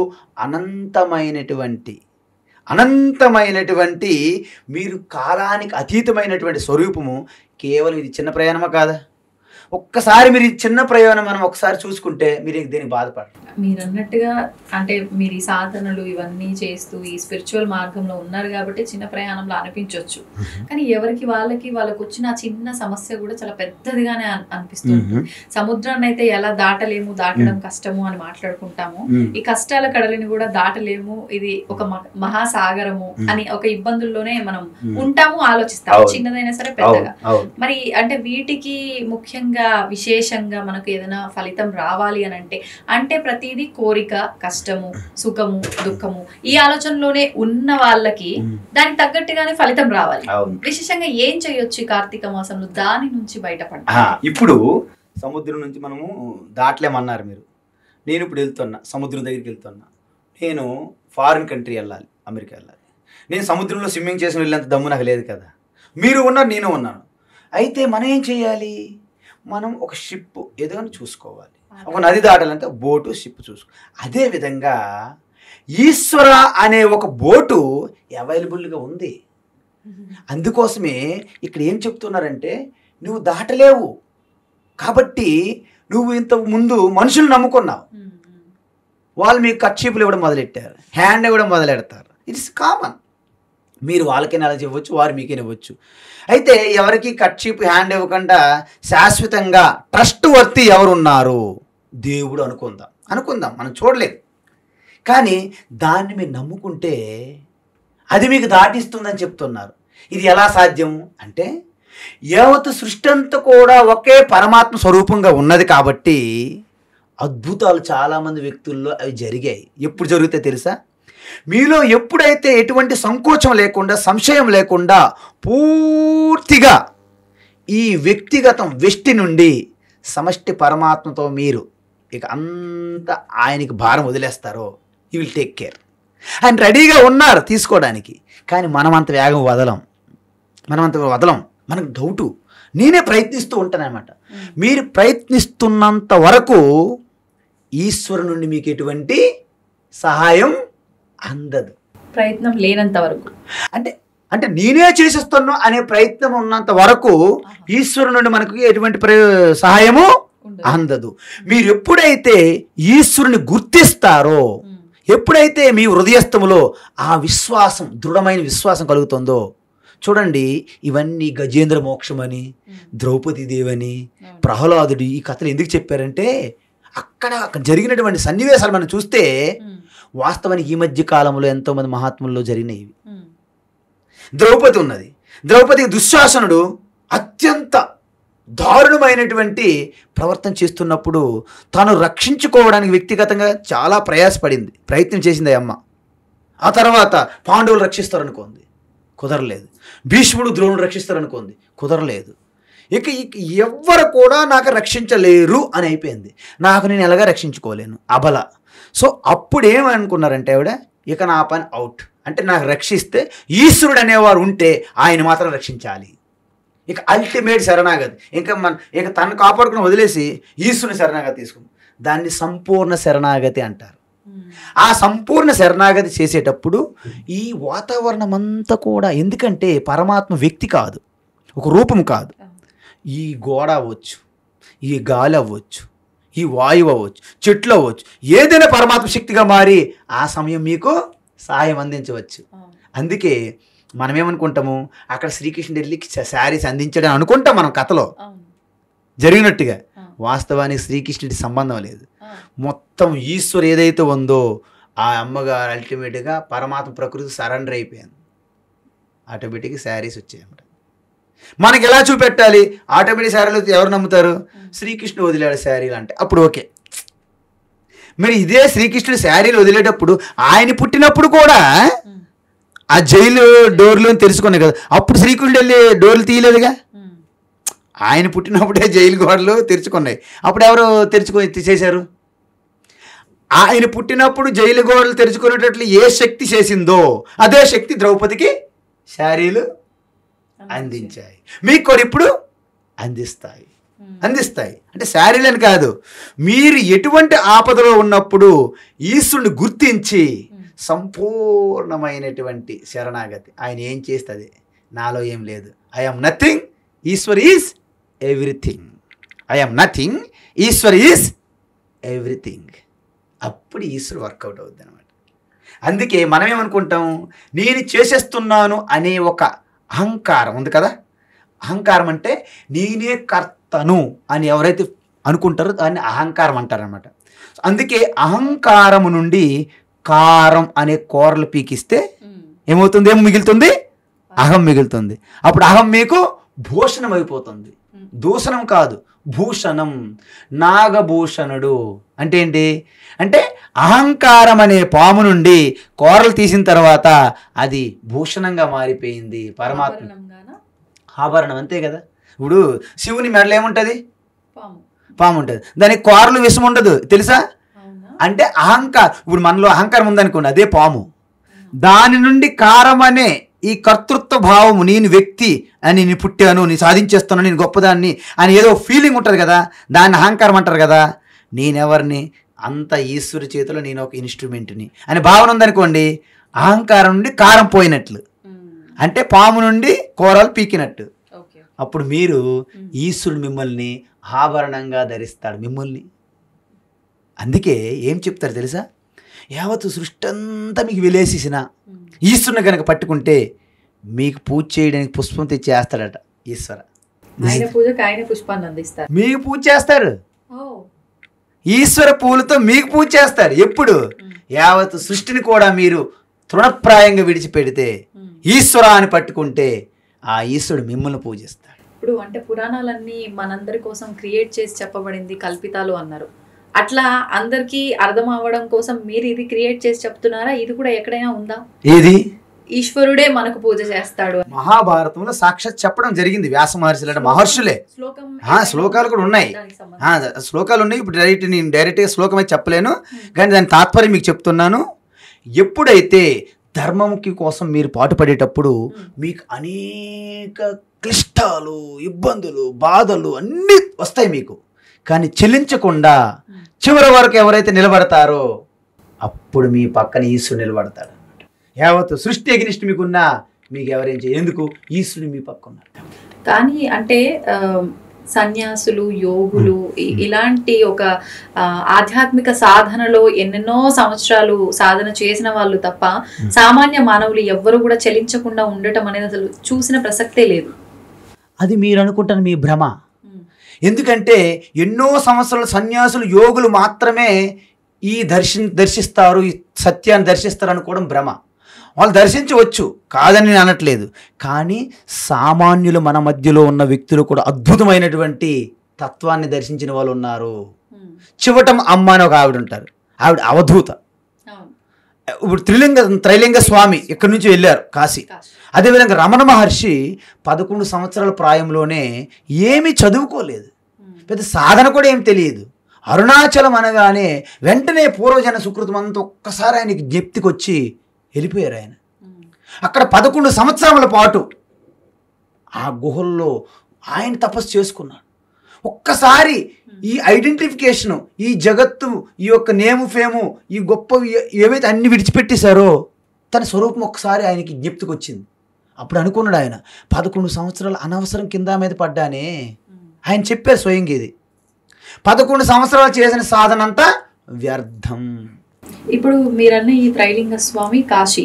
అనంతమైనటువంటి మీరు కాలానికి అతీతమైనటువంటి స్వరూపము. కేవలం ఇది చిన్న ప్రయాణమా కాదా? ఒక్కసారి మీరు ఈ చిన్న ప్రయాణం మనం ఒకసారి చూసుకుంటే మీరు దేనికి బాధపడరు. మీరు అన్నట్టుగా అంటే మీరు ఈ సాధనలు ఇవన్నీ చేస్తూ ఈ స్పిరిచువల్ మార్గంలో ఉన్నారు కాబట్టి చిన్న ప్రయాణంలో అనిపించవచ్చు, కానీ ఎవరికి వాళ్ళకి వచ్చిన చిన్న సమస్య కూడా చాలా పెద్దదిగానే అనిపిస్తుంది. సముద్రాన్ని అయితే ఎలా దాటలేము, దాటడం కష్టము అని మాట్లాడుకుంటాము, ఈ కష్టాల కడలిని కూడా దాటలేము, ఇది ఒక మహాసాగరము అని ఒక ఇబ్బందుల్లోనే మనం ఉంటాము, ఆలోచిస్తాము, చిన్నదైనా సరే పెద్దగా. మరి అంటే వీటికి ముఖ్యంగా ప్రత్యేకంగా విశేషంగా మనకు ఏదైనా ఫలితం రావాలి అని అంటే ప్రతిదీ కోరిక, కష్టము, సుఖము, దుఃఖము ఈ ఆలోచనలోనే ఉన్న వాళ్ళకి దానికి తగ్గట్టుగానే ఫలితం రావాలి. విశేషంగా ఏం చేయొచ్చు కార్తీక మాసంలో దాని నుంచి బయటపడాలి? ఇప్పుడు సముద్రం నుంచి మనము దాటలేమన్నారు మీరు. నేను ఇప్పుడు వెళ్తున్నా, సముద్రం దగ్గరికి వెళ్తున్నా. నేను ఫారిన్ కంట్రీ వెళ్ళాలి, అమెరికా వెళ్ళాలి. నేను సముద్రంలో స్విమ్మింగ్ చేసిన వెళ్ళేంత దమ్ము నాకు లేదు కదా. మీరు ఉన్నారు, నేను ఉన్నాను. అయితే మనం ఏం చేయాలి? మనం ఒక షిప్ ఏదైనా చూసుకోవాలి. ఒక నది దాటాలంటే బోటు, షిప్ చూసుకో. అదేవిధంగా ఈశ్వర అనే ఒక బోటు అవైలబుల్గా ఉంది. అందుకోసమే ఇక్కడ ఏం చెప్తున్నారంటే, నువ్వు దాటలేవు కాబట్టి నువ్వు ఇంతకు ముందు మనుషులు నమ్ముకున్నావు. వాళ్ళు మీకు కర్చీపులు ఇవ్వడం మొదలెట్టారు, హ్యాండ్ ఇవ్వడం మొదలెడతారు. It's common. మీరు వాళ్ళకైనా అలా ఇవ్వచ్చు, వారు మీకైనా ఇవ్వచ్చు. అయితే ఎవరికి కర్చీప్ హ్యాండ్ ఇవ్వకుండా శాశ్వతంగా ట్రస్ట్ వర్తి ఎవరున్నారు? దేవుడు అనుకుందాం. మనం చూడలేదు, కానీ దాన్ని మీరు నమ్ముకుంటే అది మీకు దాటిస్తుందని చెప్తున్నారు. ఇది ఎలా సాధ్యం అంటే, యావత్ సృష్టి అంతా కూడా ఒకే పరమాత్మ స్వరూపంగా ఉన్నది కాబట్టి అద్భుతాలు చాలామంది వ్యక్తుల్లో అవి జరిగాయి. ఎప్పుడు జరుగుతాయి తెలుసా? మీలో ఎప్పుడైతే ఎటువంటి సంకోచం లేకుండా, సంశయం లేకుండా పూర్తిగా ఈ వ్యక్తిగతం వెష్టి నుండి సమష్టి పరమాత్మతో మీరు ఇక అంత ఆయనకి భారం వదిలేస్తారో, యూ విల్ టేక్ కేర్. ఆయన రెడీగా ఉన్నారు తీసుకోవడానికి. కానీ మనం అంత వేగం వదలం. మనకు డౌటు. నేనే ప్రయత్నిస్తూ ఉంటానన్నమాట. మీరు ప్రయత్నిస్తున్నంత వరకు ఈశ్వరు నుండి మీకు ఎటువంటి సహాయం అందదు. ప్రయత్నం లేనంత వరకు అంటే నేనే చేసేస్తాను అనే ప్రయత్నం ఉన్నంత వరకు ఈశ్వరు నుండి మనకు ఎటువంటి సహాయము అందదు. మీరు ఎప్పుడైతే ఈశ్వరుని గుర్తిస్తారో, ఎప్పుడైతే మీ హృదయస్థములో ఆ విశ్వాసం, దృఢమైన విశ్వాసం కలుగుతుందో, చూడండి, ఇవన్నీ గజేంద్ర మోక్షమని, ద్రౌపది దేవని, ప్రహ్లాదుడు ఈ కథలు ఎందుకు చెప్పారంటే, అక్కడ జరిగినటువంటి సన్నివేశాలు మనం చూస్తే వాస్తవానికి ఈ మధ్య కాలంలో ఎంతోమంది మహాత్ముల్లో జరిగినవి. ద్రౌపది ఉన్నది. ద్రౌపదికి దుశ్శాసనుడు అత్యంత దారుణమైనటువంటి ప్రవర్తన చేస్తున్నప్పుడు తాను రక్షించుకోవడానికి వ్యక్తిగతంగా చాలా ప్రయత్నం చేసింది అమ్మ. ఆ తర్వాత పాండవులు రక్షిస్తారనుకోంది, కుదరలేదు. భీష్ముడు ద్రోణుడు రక్షిస్తారనుకోంది, కుదరలేదు. ఇక ఎవ్వరు కూడా నాకు రక్షించలేరు అని అయిపోయింది. నేను ఎలాగా రక్షించుకోలేను, అబల. సో అప్పుడు ఏమనుకున్నారంటే ఆవిడ, ఇక నా పని అవుట్. అంటే నాకు రక్షిస్తే ఈశ్వరుడు అనేవారు ఉంటే ఆయన మాత్రం రక్షించాలి. ఇక అల్టిమేట్ శరణాగతి. ఇక తను కాపాడుకుని వదిలేసి ఈశ్వరుని శరణాగతి తీసుకుంది. దాన్ని సంపూర్ణ శరణాగతి అంటారు. ఆ సంపూర్ణ శరణాగతి చేసేటప్పుడు ఈ వాతావరణం అంతా కూడా, ఎందుకంటే పరమాత్మ వ్యక్తి కాదు, ఒక రూపం కాదు. ఈ గోడ అవ్వచ్చు, ఈ గాలి అవ్వచ్చు, ఈ వాయువు అవ్వచ్చు, చెట్లు అవ్వచ్చు, ఏదైనా పరమాత్మ శక్తిగా మారి ఆ సమయం మీకు సహాయం అందించవచ్చు. అందుకే మనం ఏమనుకుంటాము, అక్కడ శ్రీకృష్ణుడు వెళ్ళి శారీస్ అందించడం అనుకుంటాం మనం కథలో జరిగినట్టుగా. వాస్తవానికి శ్రీకృష్ణుడి సంబంధం లేదు. మొత్తం ఈశ్వరు ఏదైతే ఉందో ఆ అమ్మగారు అల్టిమేట్గా పరమాత్మ ప్రకృతి సరెండర్ అయిపోయింది. ఆటోమేటిక్గా శారీస్ వచ్చాయన్నమాట. మనకి ఎలా చూపెట్టాలి? ఆటోమేటిక్ శారీలు ఎవరు నమ్ముతారు? శ్రీకృష్ణుడు వదిలేడు శారీలు అంటే అప్పుడు ఓకే. మరి ఇదే శ్రీకృష్ణుడు శారీలు వదిలేటప్పుడు ఆయన పుట్టినప్పుడు కూడా ఆ జైలు డోర్లు తెరుచుకున్నాయి కదా, అప్పుడు శ్రీకృష్ణుడు వెళ్ళి డోర్లు తీయలేదుగా. ఆయన పుట్టినప్పుడే జైలు గోడలు తెరుచుకున్నాయి. అప్పుడు ఎవరు చేశారు? ఆయన పుట్టినప్పుడు జైలు గోడలు తెరుచుకునేటట్లు ఏ శక్తి చేసిందో అదే శక్తి ద్రౌపదికి శారీలు అందించాయి. మీకు కూడా ఇప్పుడు అందిస్తాయి. అంటే శారీలని కాదు, మీరు ఎటువంటి ఆపదలో ఉన్నప్పుడు ఈశ్వరుని గుర్తించి సంపూర్ణమైనటువంటి శరణాగతి. ఆయన ఏం చేస్తుంది, నాలో ఏం లేదు, I'm nothing, Ishwar is everything. I'm nothing, Ishwar is everything. అప్పుడు ఈశ్వర్ వర్కౌట్ అవుద్ది అనమాట. అందుకే మనం ఏమనుకుంటాం, నేను చేసేస్తున్నాను అనే ఒక అహంకారం ఉంది కదా. అహంకారం అంటే నేనే కర్తను అని ఎవరైతే అనుకుంటారో దాన్ని అహంకారం అంటారనమాట. అందుకే అహంకారము నుండి కారం అనే కూరలు పీకిస్తే ఏమవుతుంది? ఏమో మిగులుతుంది? అహం మిగులుతుంది. అప్పుడు అహం మీకు భూషణం అయిపోతుంది. దూషణం కాదు, భూషణం, నాగభూషణుడు. అంటే ఏంటి అంటే అహంకారం అనే పాము నుండి కోరలు తీసిన తర్వాత అది భూషణంగా మారిపోయింది పరమాత్మ. ఆభరణం అంతే కదా. ఇప్పుడు శివుని మెడలో ఏముంటుంది? పాము ఉంటుంది. దానికి కోరలు విషం ఉండదు తెలుసా? అంటే అహంకారం. ఇప్పుడు మనలో అహంకారం ఉందనుకోండి, అదే పాము. దాని నుండి కారం అనే ఈ కర్తృత్వ భావము, నేను వ్యక్తి అని, నేను పుట్టాను, నేను సాధించేస్తాను, నేను గొప్పదాన్ని అని ఏదో ఫీలింగ్ ఉంటుంది కదా, దాన్ని అహంకారం అంటారు కదా. నేనెవరిని? అంత ఈశ్వరి చేతిలో నేను ఒక ఇన్స్ట్రుమెంట్ని అని భావన ఉందనుకోండి, అహంకారం నుండి కారం పోయినట్లు, అంటే పాము నుండి కూరలు పీకినట్టు. అప్పుడు మీరు ఈశ్వరుడు మిమ్మల్ని ఆభరణంగా ధరిస్తాడు మిమ్మల్ని. అందుకే ఏం చెప్తారు తెలుసా? యావత్తు సృష్టి అంతా మీకు వెలేసేసిన ఈశ్వరుని కనుక పట్టుకుంటే మీకు పూజ చేయడానికి పుష్పం తెచ్చి వేస్తాడట ఈశ్వర. మీకు పూజ చేస్తారు, ఈశ్వర పూలతో మీకు పూజ చేస్తారు. ఎప్పుడు? యావత్తు సృష్టిని కూడా మీరు తృణప్రాయంగా విడిచిపెడితే ఈశ్వర అని పట్టుకుంటే ఆ ఈశ్వరుడు మిమ్మల్ని పూజిస్తాడు. ఇప్పుడు అంటే పురాణాలన్నీ మనందరి కోసం క్రియేట్ చేసి చెప్పబడింది, కల్పితాలు అన్నారు. అట్లా అందరికీ అర్థం అవ్వడం కోసం మీరు ఇది క్రియేట్ చేసి చెప్తున్నారా? ఇది కూడా ఎక్కడైనా ఉందా? ఏది? ఈశ్వరుడే మనకు పూజ చేస్తాడు. మహాభారతంలో సాక్షాత్ చెప్పడం జరిగింది. వ్యాస మహర్షులు మహర్షులే. శ్లోకాలు కూడా ఉన్నాయి, శ్లోకాలు ఉన్నాయి. ఇప్పుడు నేను డైరెక్ట్గా శ్లోకం అయితే చెప్పలేను, కానీ దాని తాత్పర్యం మీకు చెప్తున్నాను. ఎప్పుడైతే ధర్మంకి కోసం మీరు పాటుపడేటప్పుడు మీకు అనేక క్లిష్టాలు, ఇబ్బందులు, బాధలు అన్నీ వస్తాయి మీకు. కానీ చెల్లించకుండా చివరి వరకు ఎవరైతే నిలబడతారో అప్పుడు మీ పక్కన ఈశ్వరుడు నిలబడతాడు. యావత్తు సృష్టి ఎగ్నిస్ట్ మీకున్నా మీకు ఎవరేం చేయ, ఎందుకు? ఈశ్వరుడు మీ పక్క ఉన్నారు. కానీ అంటే సన్యాసులు, యోగులు ఇలాంటి ఒక ఆధ్యాత్మిక సాధనలో ఎన్నెన్నో సంవత్సరాలు సాధన చేసిన వాళ్ళు తప్ప సామాన్య మానవులు ఎవ్వరు కూడా చెల్లించకుండా ఉండటం అనేది అసలు చూసిన ప్రసక్తే లేదు. అది మీరు అనుకుంటారు మీ భ్రమ. ఎందుకంటే ఎన్నో సంవత్సరాల సన్యాసులు, యోగులు మాత్రమే ఈ దర్శిస్తారు, ఈ సత్యాన్ని దర్శిస్తారు అనుకోవడం భ్రమ. వాళ్ళు దర్శించవచ్చు, కాదని నేను అనట్లేదు. కానీ సామాన్యులు మన మధ్యలో ఉన్న వ్యక్తులు కూడా అద్భుతమైనటువంటి తత్వాన్ని దర్శించిన వాళ్ళు ఉన్నారు. చివటం అమ్మ అని ఒక ఆవిడ ఉంటారు, ఆవిడ అవధూత. ఇప్పుడు త్రైలింగ స్వామి ఇక్కడి నుంచి వెళ్ళారు కాశీ. అదేవిధంగా రమణ మహర్షి 11 సంవత్సరాల ప్రాయంలోనే ఏమీ చదువుకోలేదు, పెద్ద సాధన కూడా ఏం తెలియదు. అరుణాచలం అనగానే వెంటనే పూర్వజన సుకృతం అంతా ఒక్కసారి ఆయనకి జ్ఞప్తికి వచ్చి వెళ్ళిపోయారు. ఆయన అక్కడ 11 సంవత్సరాల పాటు ఆ గుహల్లో ఆయన తపస్సు చేసుకున్నాడు. ఒక్కసారి ఈ ఐడెంటిఫికేషను, ఈ జగత్తు, ఈ యొక్క నేము ఫేము, ఈ గొప్ప ఏవైతే అన్ని విడిచిపెట్టేశారో తన స్వరూపం ఒక్కసారి ఆయనకి జ్ఞప్తికి వచ్చింది. అప్పుడు అనుకున్నాడు ఆయన, 11 సంవత్సరాలు అనవసరం కింద మీద పడ్డానే. ఆయన చెప్పారు స్వయంగా, ఇది 11 సంవత్సరాలు చేసిన సాధన అంతా వ్యర్థం. ఇప్పుడు మీరన్న ఈ త్రైలింగ స్వామి కాశీ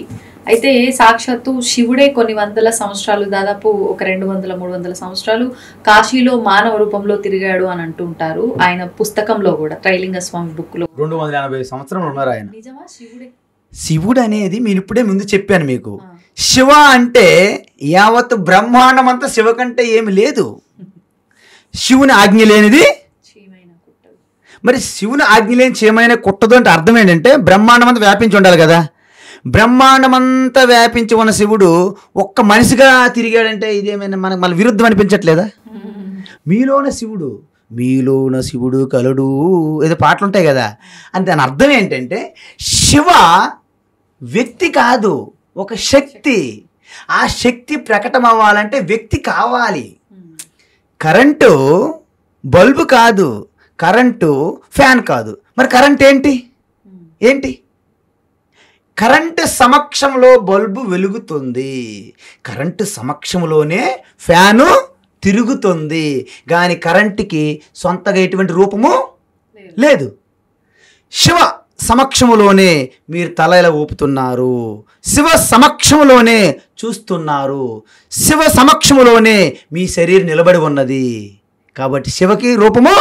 అయితే సాక్షాత్తు శివుడే కొన్ని వందల సంవత్సరాలు, దాదాపు ఒక 200-300 సంవత్సరాలు కాశీలో మానవ రూపంలో తిరిగాడు అని అంటుంటారు. ఆయన పుస్తకంలో కూడా, త్రైలింగ స్వామి బుక్ లో 280 సంవత్సరాలు ఉన్నారు ఆయన. నిజమా? శివుడే? శివుడు అనేది నేను ఇప్పుడే ముందు చెప్పాను మీకు. శివ అంటే యావత్ బ్రహ్మాండం అంతా శివ కంటే ఏమి లేదు. శివుని ఆజ్ఞ లేనిది మరి శివుని ఆజ్ఞ లేని చేయమైన కుట్టదు అంటే అర్థం ఏంటంటే బ్రహ్మాండం అంతా వ్యాపించి ఉండాలి కదా. బ్రహ్మాండం అంతా వ్యాపించి ఉన్న శివుడు ఒక్క మనిషిగా తిరిగాడంటే ఇదేమైనా మనకు మళ్ళీ విరుద్ధం అనిపించట్లేదా? మీలోన శివుడు కలుడు ఏదో పాటలు ఉంటాయి కదా. అంటే దాని అర్థం ఏంటంటే శివ వ్యక్తి కాదు, ఒక శక్తి. ఆ శక్తి ప్రకటన అవ్వాలంటే వ్యక్తి కావాలి. కరెంటు బల్బు కాదు, కరెంటు ఫ్యాన్ కాదు. మరి కరెంట్ ఏంటి? కరెంటు సమక్షంలో బల్బు వెలుగుతుంది, కరెంటు సమక్షంలోనే ఫ్యాను తిరుగుతుంది. కానీ కరెంటుకి సొంతగా ఎటువంటి రూపము లేదు. శివ సమక్షములోనే మీరు తల ఇలా ఊపుతున్నారు, శివ సమక్షములోనే చూస్తున్నారు, శివ సమక్షములోనే మీ శరీరం నిలబడి ఉన్నది. కాబట్టి శివకి రూపము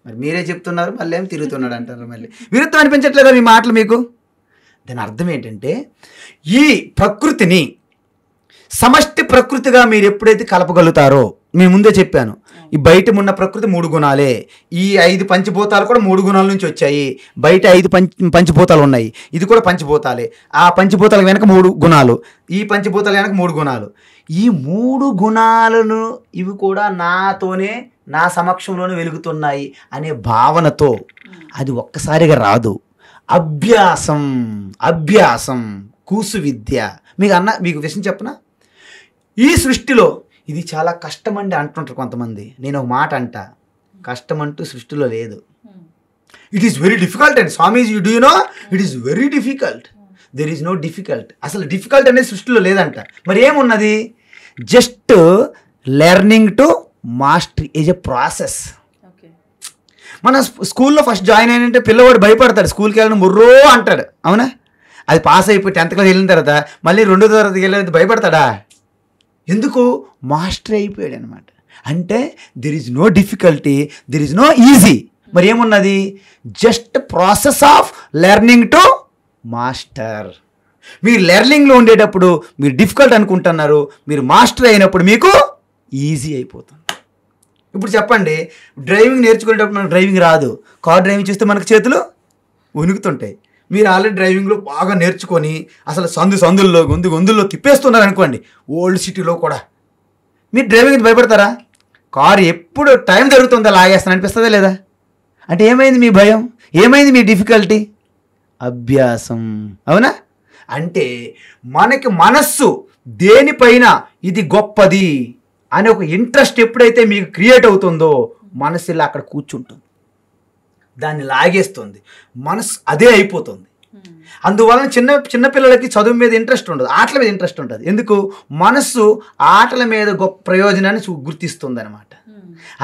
మరి మీరే చెప్తున్నారు, మళ్ళీ ఏం తిరుగుతున్నాడు అంటారు. మళ్ళీ విరుద్ధం అనిపించట్లేదా మీ మాటలు మీకు? దాని అర్థం ఏంటంటే ఈ ప్రకృతిని సమష్టి ప్రకృతిగా మీరు ఎప్పుడైతే కలపగలుగుతారో, నేను ముందే చెప్పాను, ఈ బయట ఉన్న ప్రకృతి 3 గుణాలే. ఈ 5 పంచభూతాలు కూడా 3 గుణాల నుంచి వచ్చాయి. బయట 5 పంచభూతాలు ఉన్నాయి, ఇది కూడా పంచభూతాలే. ఆ పంచభూతాల వెనక 3 గుణాలు, ఈ పంచభూతాల వెనక 3 గుణాలు. ఈ 3 గుణాలను ఇవి కూడా నాతోనే, నా సమక్షంలోనే వెలుగుతున్నాయి అనే భావనతో అది ఒక్కసారిగా రాదు. అభ్యాసం కూసు విద్య. మీకు విషయం చెప్పనా, ఈ సృష్టిలో ఇది చాలా కష్టం అండి అంటుంటారు కొంతమంది. నేను ఒక మాట అంట, కష్టం అంటూ సృష్టిలో లేదు. It is very difficult and Swamiji do you know it is very difficult. There is no difficult. అసలు డిఫికల్ట్ అనేది సృష్టిలో లేదంట. మరి ఏమున్నది? Just learning to mastery is a process. మన స్కూల్లో ఫస్ట్ జాయిన్ అయినంటే పిల్లవాడు భయపడతాడు, స్కూల్కి వెళ్ళడం ముర్రో అంటాడు, అవునా? అది పాస్ అయిపోయి 10th క్లాస్ వెళ్ళిన తర్వాత మళ్ళీ 2వ తరగతికి వెళ్ళేది భయపడతాడా? ఎందుకు? మాస్టర్ అయిపోయాడు అనమాట. అంటే there is no difficulty, there is no easy. మరి ఏమున్నది? Just process of learning to master. మీరు లెర్నింగ్లో ఉండేటప్పుడు మీరు డిఫికల్ట్ అనుకుంటున్నారు, మీరు మాస్టర్ అయినప్పుడు మీకు ఈజీ అయిపోతుంది. ఇప్పుడు చెప్పండి, డ్రైవింగ్ నేర్చుకునేటప్పుడు మనకు డ్రైవింగ్ రాదు, కార్ డ్రైవింగ్ చేస్తే మనకు చేతులు వణుకుతుంటాయి. మీరు ఆల్రెడీ డ్రైవింగ్లో బాగా నేర్చుకొని అసలు సందుల్లో గొంతుల్లో తిప్పేస్తున్నారు అనుకోండి, ఓల్డ్ సిటీలో కూడా, మీరు డ్రైవింగ్ భయపడతారా? కారు ఎప్పుడు టైం జరుగుతుందో లాగేస్తాను అనిపిస్తుందా లేదా? అంటే ఏమైంది మీ భయం? ఏమైంది మీ డిఫికల్టీ? అభ్యాసం, అవునా? అంటే మనకి మనస్సు దేనిపైన ఇది గొప్పది అనే ఒక ఇంట్రెస్ట్ ఎప్పుడైతే మీకు క్రియేట్ అవుతుందో మనసు ఇలా అక్కడ కూర్చుంటుంది, దాన్ని లాగేస్తుంది, మనసు అదే అయిపోతుంది. అందువలన చిన్న పిల్లలకి చదువు మీద ఇంట్రెస్ట్ ఉండదు, ఆటల మీద ఇంట్రెస్ట్ ఉంటుంది. ఎందుకు? మనస్సు ఆటల మీద గొప్ప ప్రయోజనాన్ని గుర్తిస్తుంది అనమాట.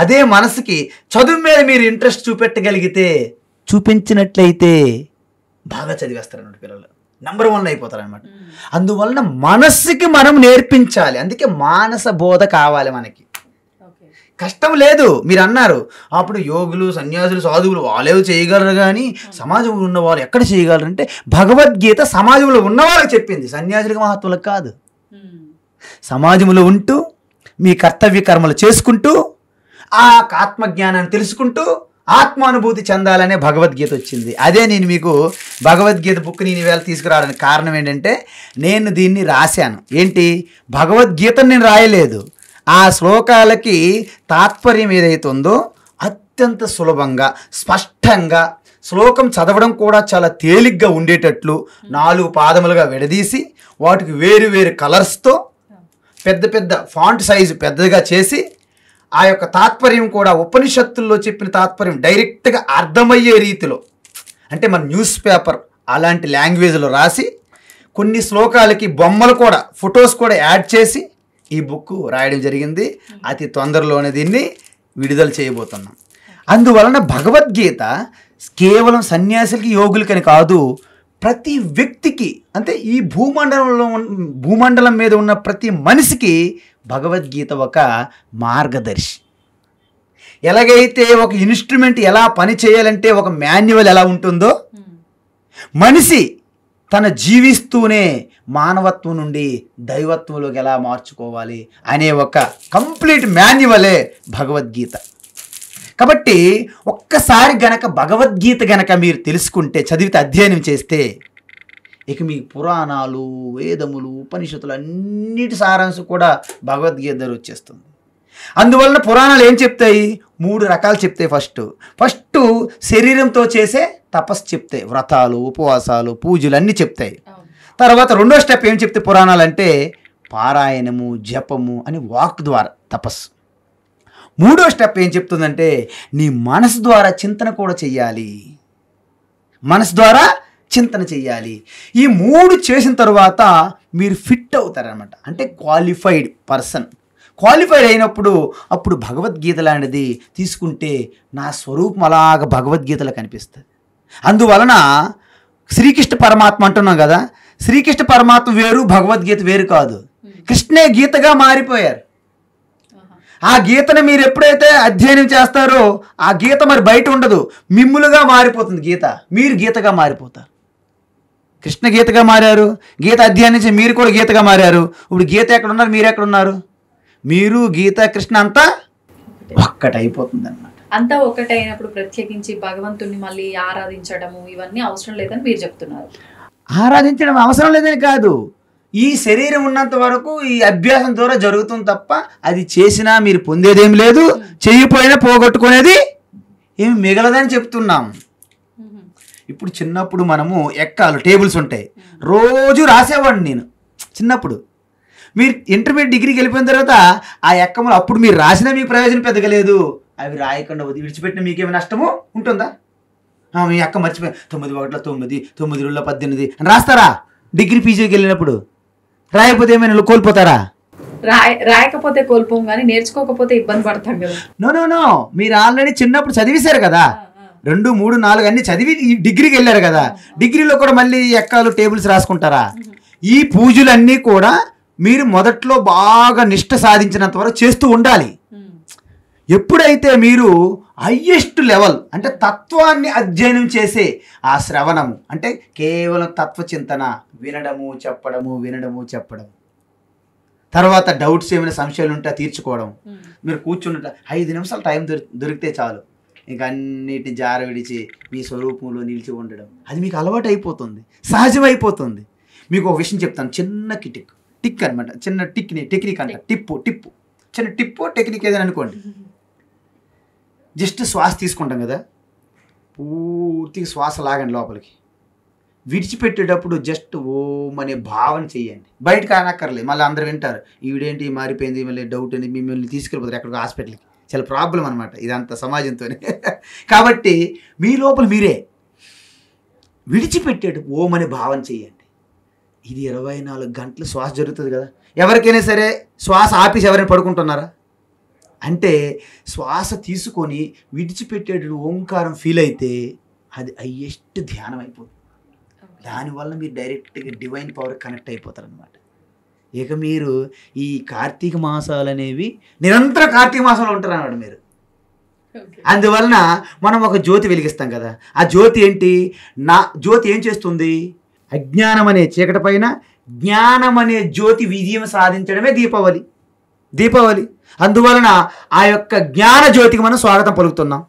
అదే మనసుకి చదువు మీద మీరు ఇంట్రెస్ట్ చూపించినట్లయితే బాగా చదివేస్తారు అన్నమాట, పిల్లలు నంబర్ 1 అయిపోతారు అనమాట. అందువలన మనస్సుకి మనం నేర్పించాలి. అందుకే మానస బోధ కావాలి మనకి. కష్టం లేదు. మీరు అన్నారు అప్పుడు యోగులు, సన్యాసులు, సాధువులు వాళ్ళేవి చేయగలరు కానీ సమాజంలో ఉన్నవాళ్ళు ఎక్కడ చేయగలరు అంటే, భగవద్గీత సమాజంలో ఉన్నవాళ్ళకి చెప్పింది, సన్యాసులకు మహాత్ములకు కాదు. సమాజంలో ఉంటూ మీ కర్తవ్య కర్మలు చేసుకుంటూ ఆ ఆత్మజ్ఞానాన్ని తెలుసుకుంటూ ఆత్మానుభూతి చెందాలనే భగవద్గీత వచ్చింది. అదే నేను మీకు భగవద్గీత బుక్ నేను ఈవేళ తీసుకురావడానికి కారణం ఏంటంటే, నేను దీన్ని రాశాను. ఏంటి? భగవద్గీతను నేను రాయలేదు, ఆ శ్లోకాలకి తాత్పర్యం ఏదైతే ఉందో అత్యంత సులభంగా స్పష్టంగా, శ్లోకం చదవడం కూడా చాలా తేలిగ్గా ఉండేటట్లు 4 పాదములుగా విడదీసి వాటికి వేరు వేరు కలర్స్తో పెద్ద పెద్ద ఫాంట్ సైజు పెద్దగా చేసి, ఆ యొక్క తాత్పర్యం కూడా ఉపనిషత్తుల్లో చెప్పిన తాత్పర్యం డైరెక్ట్గా అర్థమయ్యే రీతిలో, అంటే మన న్యూస్ పేపర్ అలాంటి లాంగ్వేజ్లో రాసి, కొన్ని శ్లోకాలకి బొమ్మలు కూడా, ఫొటోస్ కూడా యాడ్ చేసి ఈ బుక్ రాయడం జరిగింది. అతి తొందరలోనే దీన్ని విడుదల చేయబోతున్నాం. అందువలన భగవద్గీత కేవలం సన్యాసులకి, యోగులకని కాదు, ప్రతి వ్యక్తికి, అంటే ఈ భూమండలం మీద ఉన్న ప్రతి మనిషికి భగవద్గీత ఒక మార్గదర్శి. ఎలాగైతే ఒక ఇన్స్ట్రుమెంట్ ఎలా పని చేయాలంటే ఒక మాన్యువల్ ఎలా ఉంటుందో, మనిషి తన జీవిస్తూనే మానవత్వం నుండి దైవత్వంలోకి ఎలా మార్చుకోవాలి అనే ఒక కంప్లీట్ మాన్యువలే భగవద్గీత. కాబట్టి ఒక్కసారి గనక భగవద్గీత గనక మీరు తెలుసుకుంటే, చదివితే, అధ్యయనం చేస్తే, ఇక మీ పురాణాలు, వేదములు, ఉపనిషత్తులు అన్నిటి సారాంశం కూడా భగవద్గీత దగ్గర వచ్చేస్తుంది. అందువలన పురాణాలు ఏం చెప్తాయి? 3 రకాలు చెప్తాయి. ఫస్ట్ శరీరంతో చేసే తపస్సు చెప్తాయి, వ్రతాలు, ఉపవాసాలు, పూజలు అన్నీ చెప్తాయి. తర్వాత 2వ స్టెప్ ఏం చెప్తే పురాణాలు అంటే పారాయణము, జపము అని వాక్ ద్వారా తపస్సు. 3వ స్టెప్ ఏం చెప్తుందంటే నీ మనసు ద్వారా చింతన కూడా చెయ్యాలి, మనసు ద్వారా చింతన చెయ్యాలి. ఈ 3 చేసిన తర్వాత మీరు ఫిట్ అవుతారనమాట. అంటే క్వాలిఫైడ్ పర్సన్. క్వాలిఫైడ్ అయినప్పుడు అప్పుడు భగవద్గీత లాంటిది తీసుకుంటే నా స్వరూపం అలాగ భగవద్గీతలో కనిపిస్తుంది. అందువలన శ్రీకృష్ణ పరమాత్మ అంటున్నాం కదా, శ్రీకృష్ణ పరమాత్మ వేరు, భగవద్గీత వేరు కాదు. కృష్ణే గీతగా మారిపోయారు. ఆ గీతను మీరు ఎప్పుడైతే అధ్యయనం చేస్తారో ఆ గీత మరి బయట ఉండదు, మిమ్ములుగా మారిపోతుంది గీత. మీరు గీతగా మారిపోతారు. కృష్ణ గీతగా మారారు, గీత అధ్యయనం చేసి మీరు కూడా గీతగా మారారు. ఇప్పుడు గీత ఎక్కడున్నారు, మీరు ఎక్కడున్నారు? మీరు, గీత, కృష్ణ అంతా ఒక్కటైపోతుంది అన్నమాట. అంతా ఒకటైనప్పుడు ప్రత్యేకించి భగవంతుణ్ణి మళ్ళీ ఆరాధించడము ఇవన్నీ అవసరం లేదని మీరు చెప్తున్నారు. ఆరాధించడం అవసరం లేదని కాదు, ఈ శరీరం ఉన్నంత వరకు ఈ అభ్యాసం ద్వారా జరుగుతుంది తప్ప అది చేసినా మీరు పొందేదేం లేదు, చెయ్యిపోయినా పోగొట్టుకునేది ఏమి మిగలదని చెప్తున్నాం. ఇప్పుడు చిన్నప్పుడు మనము ఎక్కాలు టేబుల్స్ ఉంటాయి, రోజు రాసేవాడిని నేను చిన్నప్పుడు. మీరు ఇంటర్మీడియట్ డిగ్రీకి వెళ్ళిపోయిన తర్వాత ఆ ఎక్కములు అప్పుడు మీరు రాసినా మీకు ప్రయోజనం పెద్దగా లేదు, అవి రాయకుండా విడిచిపెట్టిన మీకేమి నష్టము ఉంటుందా? మీ అక్క మర్చిపోయి 9 1 9 9 2 18 అని రాస్తారా? డిగ్రీ పీజీకి వెళ్ళినప్పుడు రాయకపోతే ఏమైనా కోల్పోతారా? రాయకపోతే కోల్పోం, కానీ నేర్చుకోకపోతే ఇబ్బంది పడతాం కదా. నో, మీరు ఆల్రెడీ చిన్నప్పుడు చదివేశారు కదా, 2 3 4 అన్ని చదివి డిగ్రీకి వెళ్ళారు కదా, డిగ్రీలో కూడా మళ్ళీ ఎక్కాలు టేబుల్స్ రాసుకుంటారా? ఈ పూజలన్నీ కూడా మీరు మొదట్లో బాగా నిష్ఠ సాధించినంత వరకు చేస్తూ ఉండాలి. ఎప్పుడైతే మీరు హయ్యెస్ట్ లెవెల్ అంటే తత్వాన్ని అధ్యయనం చేసే ఆ శ్రవణము అంటే కేవలం తత్వచింతన, వినడము చెప్పడము, తర్వాత డౌట్స్ ఏమైనా సంశయాలు ఉంటే తీర్చుకోవడం, మీరు కూర్చున్నట్టు 5 నిమిషాలు టైం దొరికితే చాలు ఇంకా అన్నిటిని జార విడిచి మీ స్వరూపంలో నిలిచి ఉండడం, అది మీకు అలవాటు అయిపోతుంది, సహజమైపోతుంది. మీకు ఒక విషయం చెప్తాను, చిన్న టిక్ అనమాట, చిన్న టెక్నిక్ అంట, టిప్పు చిన్న టిప్పు టెక్నిక్ ఏదైనా అనుకోండి. జస్ట్ శ్వాస తీసుకుంటాం కదా, పూర్తిగా శ్వాస లాగండి లోపలికి, విడిచిపెట్టేటప్పుడు జస్ట్ ఓం అనే భావన చెయ్యండి. బయటకు అనక్కర్లేదు, మళ్ళీ అందరూ వింటారు ఈవిడేంటి మారిపోయింది, మళ్ళీ డౌట్ అని మిమ్మల్ని తీసుకెళ్ళిపోతారు ఎక్కడికి హాస్పిటల్కి. చాలా ప్రాబ్లం అనమాట ఇదంతా సమాజంతోనే. కాబట్టి మీ లోపల మీరే విడిచిపెట్టేటప్పుడు ఓం అనే భావన చెయ్యండి. ఇది 24 గంటలు శ్వాస జరుగుతుంది కదా. ఎవరికైనా సరే శ్వాస ఆపేసి ఎవరైనా పడుకుంటున్నారా? అంటే శ్వాస తీసుకొని విడిచిపెట్టేటప్పుడు ఓంకారం ఫీల్ అయితే అది హయ్యెస్ట్ ధ్యానం అయిపోతుంది. దానివల్ల మీరు డైరెక్ట్గా డివైన్ పవర్ కనెక్ట్ అయిపోతారు అనమాట. ఇక మీరు ఈ కార్తీక మాసాలు అనేవి నిరంతర కార్తీక మాసంలో ఉంటారు అన్నమాట మీరు. అందువలన మనం ఒక జ్యోతి వెలిగిస్తాం కదా, ఆ జ్యోతి ఏంటి? జ్యోతి ఏం చేస్తుంది? అజ్ఞానం అనే చీకటి పైన జ్ఞానం అనే జ్యోతి విజయం సాధించడమే దీపావళి. అందువలన ఆ యొక్క జ్ఞాన జ్యోతికి మనం స్వాగతం పలుకుతున్నాం.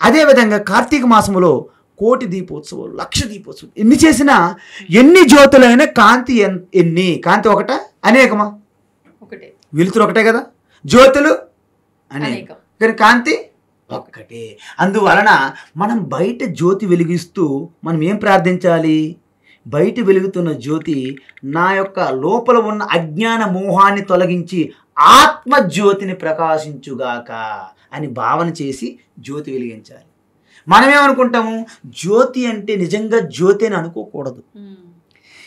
అదేవిధంగా కార్తీక మాసములో 1,000,000 దీపోత్సవాలు, 1,00,000 దీపోత్సవాలు ఎన్ని చేసినా, ఎన్ని జ్యోతులైనా కాంతి కాంతి ఒకట అనేకమా? ఒకటే. వెలుతురు ఒకటే కదా, జ్యోతులు అనేకం, కానీ కాంతి ఒక్కటే. అందువలన మనం బయట జ్యోతి వెలిగిస్తూ మనం ఏం ప్రార్థించాలి? బయట వెలుగుతున్న జ్యోతి నా యొక్క లోపల ఉన్న అజ్ఞాన మోహాన్ని తొలగించి ఆత్మజ్యోతిని ప్రకాశించుగాక అని భావన చేసి జ్యోతి వెలిగించాలి. మనమేమనుకుంటాము? జ్యోతి అంటే నిజంగా జ్యోతి అని అనుకోకూడదు.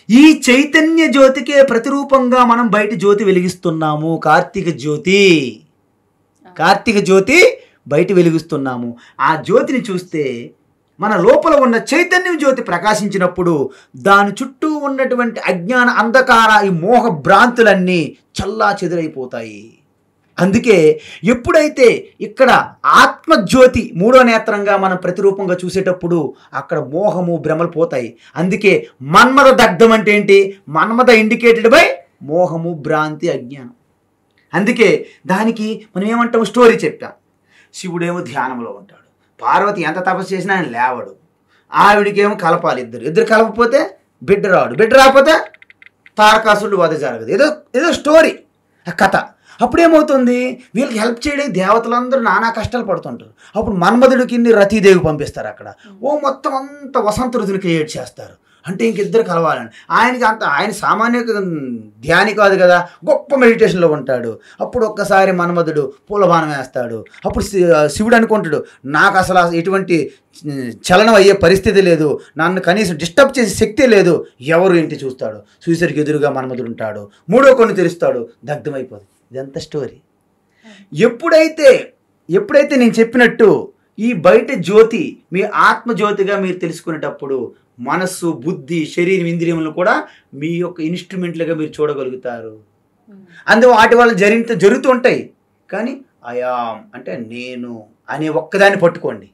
ఈ చైతన్య జ్యోతికే ప్రతిరూపంగా మనం బయట జ్యోతి వెలిగిస్తున్నాము. కార్తీక జ్యోతి బయట వెలిగిస్తున్నాము. ఆ జ్యోతిని చూస్తే మన లోపల ఉన్న చైతన్యం జ్యోతి ప్రకాశించినప్పుడు దాని చుట్టూ ఉన్నటువంటి అజ్ఞాన అంధకార ఈ మోహ భ్రాంతులన్నీ చల్లా చెదురైపోతాయి. అందుకే ఎప్పుడైతే ఇక్కడ ఆత్మజ్యోతి 3వ నేత్రంగా మనం ప్రతిరూపంగా చూసేటప్పుడు అక్కడ మోహము భ్రమలు పోతాయి. అందుకే మన్మథ దగ్ధం అంటే ఏంటి? మన్మథ ఇండికేటెడ్ బై మోహము, భ్రాంతి, అజ్ఞానం. అందుకే దానికి మనం ఏమంటాము? స్టోరీ చెప్తాం. శివుడేమో ధ్యానంలో ఉంటాడు, పార్వతి ఎంత తపస్సు చేసినా ఆయన లేవడు, ఆవిడికేమో కలపాలి, ఇద్దరు కలపకపోతే బిడ్డ రాకపోతే తారకాసురుడు వధ జరగదు. ఏదో స్టోరీ కథ. అప్పుడేమవుతుంది? వీళ్ళకి హెల్ప్ చేయడానికి దేవతలందరూ నానా కష్టాలు పడుతుంటారు. అప్పుడు మన్మధుడికి రతీదేవి పంపిస్తారు. అక్కడ మొత్తం అంత వసంత ఋతుని క్రియేట్ చేస్తారు. అంటే ఇంకిద్దరు కలవాలని. ఆయన సామాన్య ధ్యాని కాదు కదా, గొప్ప మెడిటేషన్లో ఉంటాడు. అప్పుడు ఒక్కసారి మన్మధుడు పూలబాణం వేస్తాడు. అప్పుడు శివుడు అనుకుంటాడు, నాకు అసలు ఎటువంటి చలనం అయ్యే పరిస్థితి లేదు, నన్ను కనీసం డిస్టర్బ్ చేసే శక్తి లేదు. ఎవరు ఇంటి చూస్తాడు? సూసరికి ఎదురుగా మన్మధుడు ఉంటాడు. 3వ కన్ను తెరుస్తాడు, దగ్ధమైపోతుంది. ఇదంతా స్టోరీ. ఎప్పుడైతే నేను చెప్పినట్టు ఈ బయట జ్యోతి మీ ఆత్మజ్యోతిగా మీరు తెలుసుకునేటప్పుడు మనస్సు, బుద్ధి, శరీరం, ఇంద్రియములను కూడా మీ యొక్క ఇన్స్ట్రుమెంట్లుగా మీరు చూడగలుగుతారు. అందువల్ల వాటి వల్ల జరుగుతూ ఉంటాయి. కానీ అయాం అంటే నేను అనే ఒక్కదాన్ని పట్టుకోండి.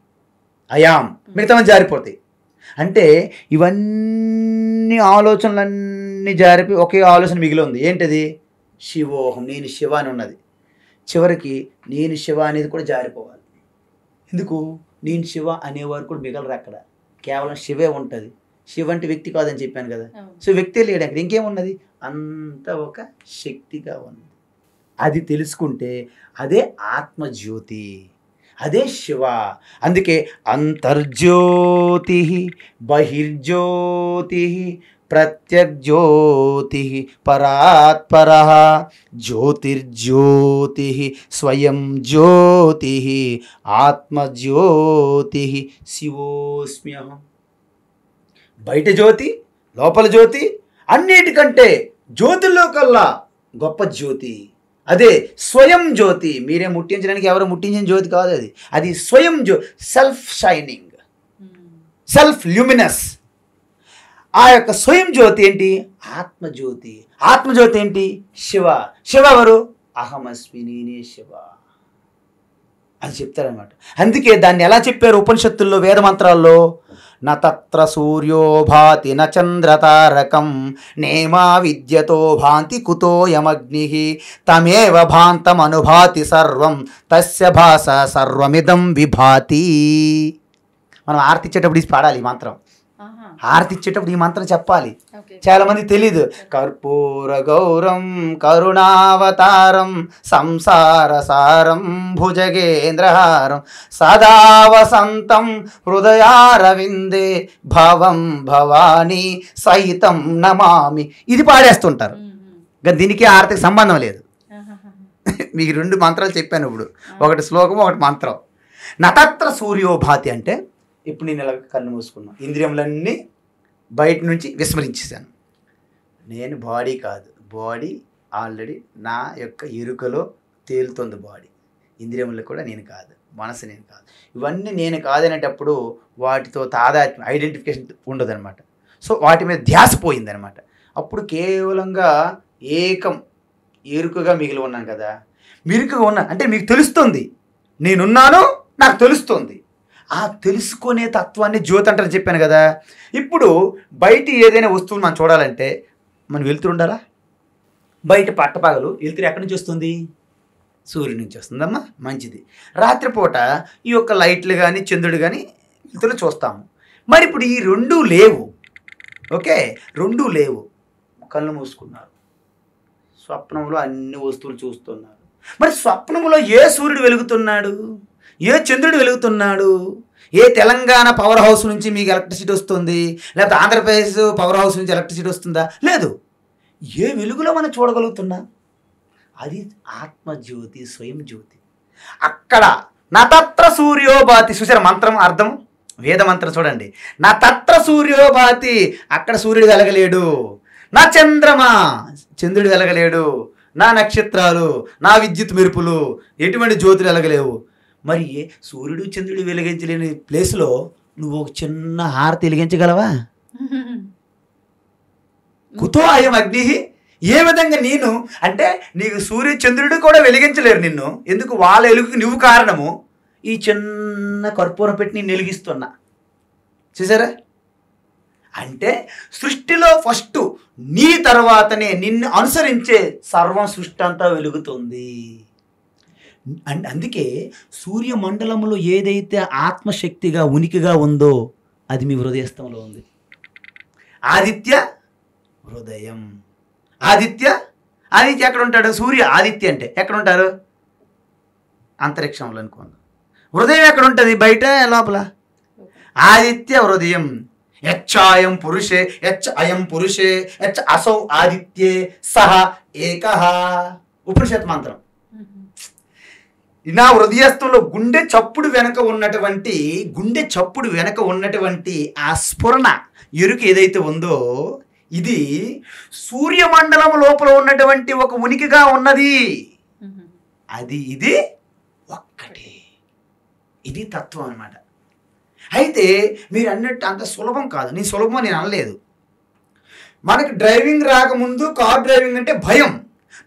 అయాం, మిగతా జారిపోతాయి. అంటే ఇవన్నీ ఆలోచనలన్నీ జారిపోయి ఒకే ఆలోచన మిగిలి ఉంది. ఏంటది? శివోహం, నేను శివ అని ఉన్నది. చివరికి నేను శివ అనేది కూడా జారిపోవాలి. ఎందుకు? నేను శివ అనేవారు కూడా మిగలరు అక్కడ, కేవలం శివే ఉంటుంది. శివ అంటే వ్యక్తి కాదని చెప్పాను కదా. సో వ్యక్తే లేడు అక్కడ, ఇంకేమున్నది? అంత ఒక శక్తిగా ఉంది. అది తెలుసుకుంటే అదే ఆత్మజ్యోతి, అదే శివ. అందుకే అంతర్జ్యోతి బహిర్జ్యోతి ప్రత్యగ్జ్యోతి పరాత్పర జ్యోతిర్జ్యోతి స్వయం జ్యోతి ఆత్మజ్యోతి శివోస్మ్యహం. బయట జ్యోతి, లోపల జ్యోతి, అన్నిటికంటే జ్యోతుల్లో కల్లా గొప్ప జ్యోతి అదే స్వయం జ్యోతి. మీరే ముట్టించడానికి ఎవరు ముట్టించిన జ్యోతి కాదు అది, అది స్వయం సెల్ఫ్ షైనింగ్, సెల్ఫ్ ల్యూమినస్. ఆ యొక్క స్వయం జ్యోతి ఏంటి? ఆత్మజ్యోతి. ఆత్మజ్యోతి ఏంటి? శివ. శివ ఎవరు? అహమస్మి, నేనే శివ అని చెప్తారనమాట. అందుకే దాన్ని ఎలా చెప్పారు ఉపనిషత్తుల్లో, వేద మంత్రాల్లో? న తత్ర సూర్యో భాతి న చంద్రతారకం నేమా విద్యతో భాంతి కుతోయమగ్ని తమేవ భాంతం అనుభాతి సర్వం తస్య భాస సర్వమిదం విభాతి. మనం ఆరతి ఇచ్చేటప్పుడు ఇది పాడాలి ఈ మంత్రం. హారతి ఇచ్చేటప్పుడు ఈ మంత్రం చెప్పాలి. చాలా మంది తెలీదు. కర్పూర గౌరం కరుణావతారం సంసార సారం భుజగేంద్రహారం సదా వసంతం హృదయారవిందే భవం భవానీ సహితం నమామి. ఇది పాడేస్తుంటారు. దీనికి ఆరతికి సంబంధం లేదు. మీకు 2 మంత్రాలు చెప్పాను ఇప్పుడు, ఒకటి శ్లోకం, ఒకటి మంత్రం. నతత్ర సూర్యోభాతి అంటే ఇప్పుడు నేను ఇలా కన్ను మూసుకున్నాను, ఇంద్రియములన్నీ బయట నుంచి విస్మరించేశాను. నేను బాడీ కాదు, బాడీ ఆల్రెడీ నా యొక్క ఎరుకలో తేలుతుంది. బాడీ ఇంద్రియములు కూడా నేను కాదు, మనసు నేను కాదు. ఇవన్నీ నేను కాదనేటప్పుడు వాటితో తాదాత్మ్యం, ఐడెంటిఫికేషన్ ఉండదన్నమాట. సో వాటి మీద ధ్యాస పోయిందనమాట. అప్పుడు కేవలంగా ఏకం ఎరుకగా మిగిలి ఉన్నాను కదా. మిరుకుగా ఉన్నాను అంటే మీకు తెలుస్తుంది నేనున్నాను, నాకు తెలుస్తుంది. ఆ తెలుసుకునే తత్వాన్ని జ్యోతి అంటారని చెప్పాను కదా. ఇప్పుడు బయట ఏదైనా వస్తువులు మనం చూడాలంటే మనం వెలుతురు ఉండాలా? బయట పట్టపగలు వెలుతురు ఎక్కడి నుంచి వస్తుంది? సూర్యుడి నుంచి వస్తుందమ్మా, మంచిది. రాత్రిపూట ఈ యొక్క లైట్లు కానీ చంద్రుడు కానీ వెలుతురు చూస్తాము. మరి ఇప్పుడు ఈ 2 లేవు. ఓకే, 2 లేవు. కళ్ళు మూసుకున్నారు, స్వప్నంలో అన్ని వస్తువులు చూస్తున్నారు. మరి స్వప్నంలో ఏ సూర్యుడు వెలుగుతున్నాడు? ఏ చంద్రుడు వెలుగుతున్నాడు? ఏ తెలంగాణ పవర్ హౌస్ నుంచి మీకు ఎలక్ట్రిసిటీ వస్తుంది, లేకపోతే ఆంధ్రప్రదేశ్ పవర్ హౌస్ నుంచి ఎలక్ట్రిసిటీ వస్తుందా? లేదు. ఏ వెలుగులో మనం చూడగలుగుతున్నా? అది ఆత్మజ్యోతి, స్వయం జ్యోతి. అక్కడ నతత్ర సూర్యోభాతి. చూసారా మంత్రం అర్థం? వేద మంత్రం చూడండి. నతత్ర సూర్యోభాతి, అక్కడ సూర్యుడు వెలగలేడు. నా చంద్రమా, చంద్రుడు వెలగలేడు. నా నక్షత్రాలు, నా విద్యుత్ మెరుపులు, ఎటువంటి జ్యోతులు వెలగలేవు. మరి సూర్యుడు చంద్రుడు వెలిగించలేని ప్లేస్లో నువ్వు ఒక చిన్న హారతి వెలిగించగలవా? కుతో అయం అగ్ని. ఏ విధంగా నేను అంటే నీకు సూర్య చంద్రుడు కూడా వెలిగించలేరు నిన్ను. ఎందుకు? వాళ్ళ వెలుగుకి నువ్వు కారణము. ఈ చిన్న కర్పూరం పెట్టి నేను వెలిగిస్తున్నా. చూసారా? అంటే సృష్టిలో ఫస్ట్ నీ తర్వాతనే నిన్ను అనుసరించే సర్వం సృష్టి అంతా వెలుగుతుంది. అందుకే సూర్యమండలంలో ఏదైతే ఆత్మశక్తిగా ఉనికిగా ఉందో అది మీ హృదయస్థంలో ఉంది. ఆదిత్య హృదయం. ఆదిత్య ఎక్కడ ఉంటాడు? సూర్య ఆదిత్య అంటే ఎక్కడ ఉంటారు? అంతరిక్షంలో అనుకోండి. హృదయం ఎక్కడ ఉంటుంది? బయట, లోపల? ఆదిత్య హృదయం. యచ్చాయం పురుషే యచ్చ అయం పురుషే యచ్చ అసౌ ఆదిత్యే సహ ఏకః. ఉపనిషత్ మంత్రం. నా హృదయస్థంలో గుండె చప్పుడు వెనక ఉన్నటువంటి ఆ స్ఫురణ ఎరుక ఏదైతే ఉందో ఇది సూర్యమండలం లోపల ఉన్నటువంటి ఒక ఉనికిగా ఉన్నది. అది ఇది ఒక్కటే. ఇది తత్వం అన్నమాట. అయితే మీరు అన్నట్టు అంత సులభం కాదు. నీ సులభం నేను అనలేదు. మనకి డ్రైవింగ్ రాకముందు కార్ డ్రైవింగ్ అంటే భయం,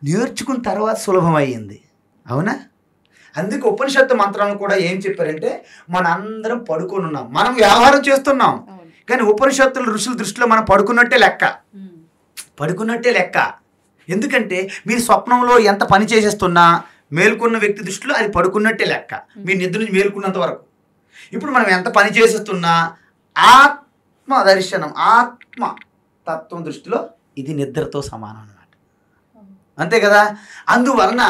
నేర్చుకున్న తర్వాత సులభం అయ్యింది. అవునా? అందుకే ఉపనిషత్తు మంత్రాలను కూడా ఏం చెప్పారంటే మన అందరం పడుకొని ఉన్నాం, మనం వ్యవహారం చేస్తున్నాం. కానీ ఉపనిషత్తుల ఋషుల దృష్టిలో మనం పడుకున్నట్టే లెక్క. ఎందుకంటే మీరు స్వప్నంలో ఎంత పని చేసేస్తున్నా మేల్కొన్న వ్యక్తి దృష్టిలో అది పడుకున్నట్టే లెక్క, మీ నిద్ర నుంచి మేల్కొన్నంత వరకు. ఇప్పుడు మనం ఎంత పని చేసేస్తున్నా ఆత్మ దర్శనం, ఆత్మ తత్వం దృష్టిలో ఇది నిద్రతో సమానం అన్నమాట. అంతే కదా. అందువలన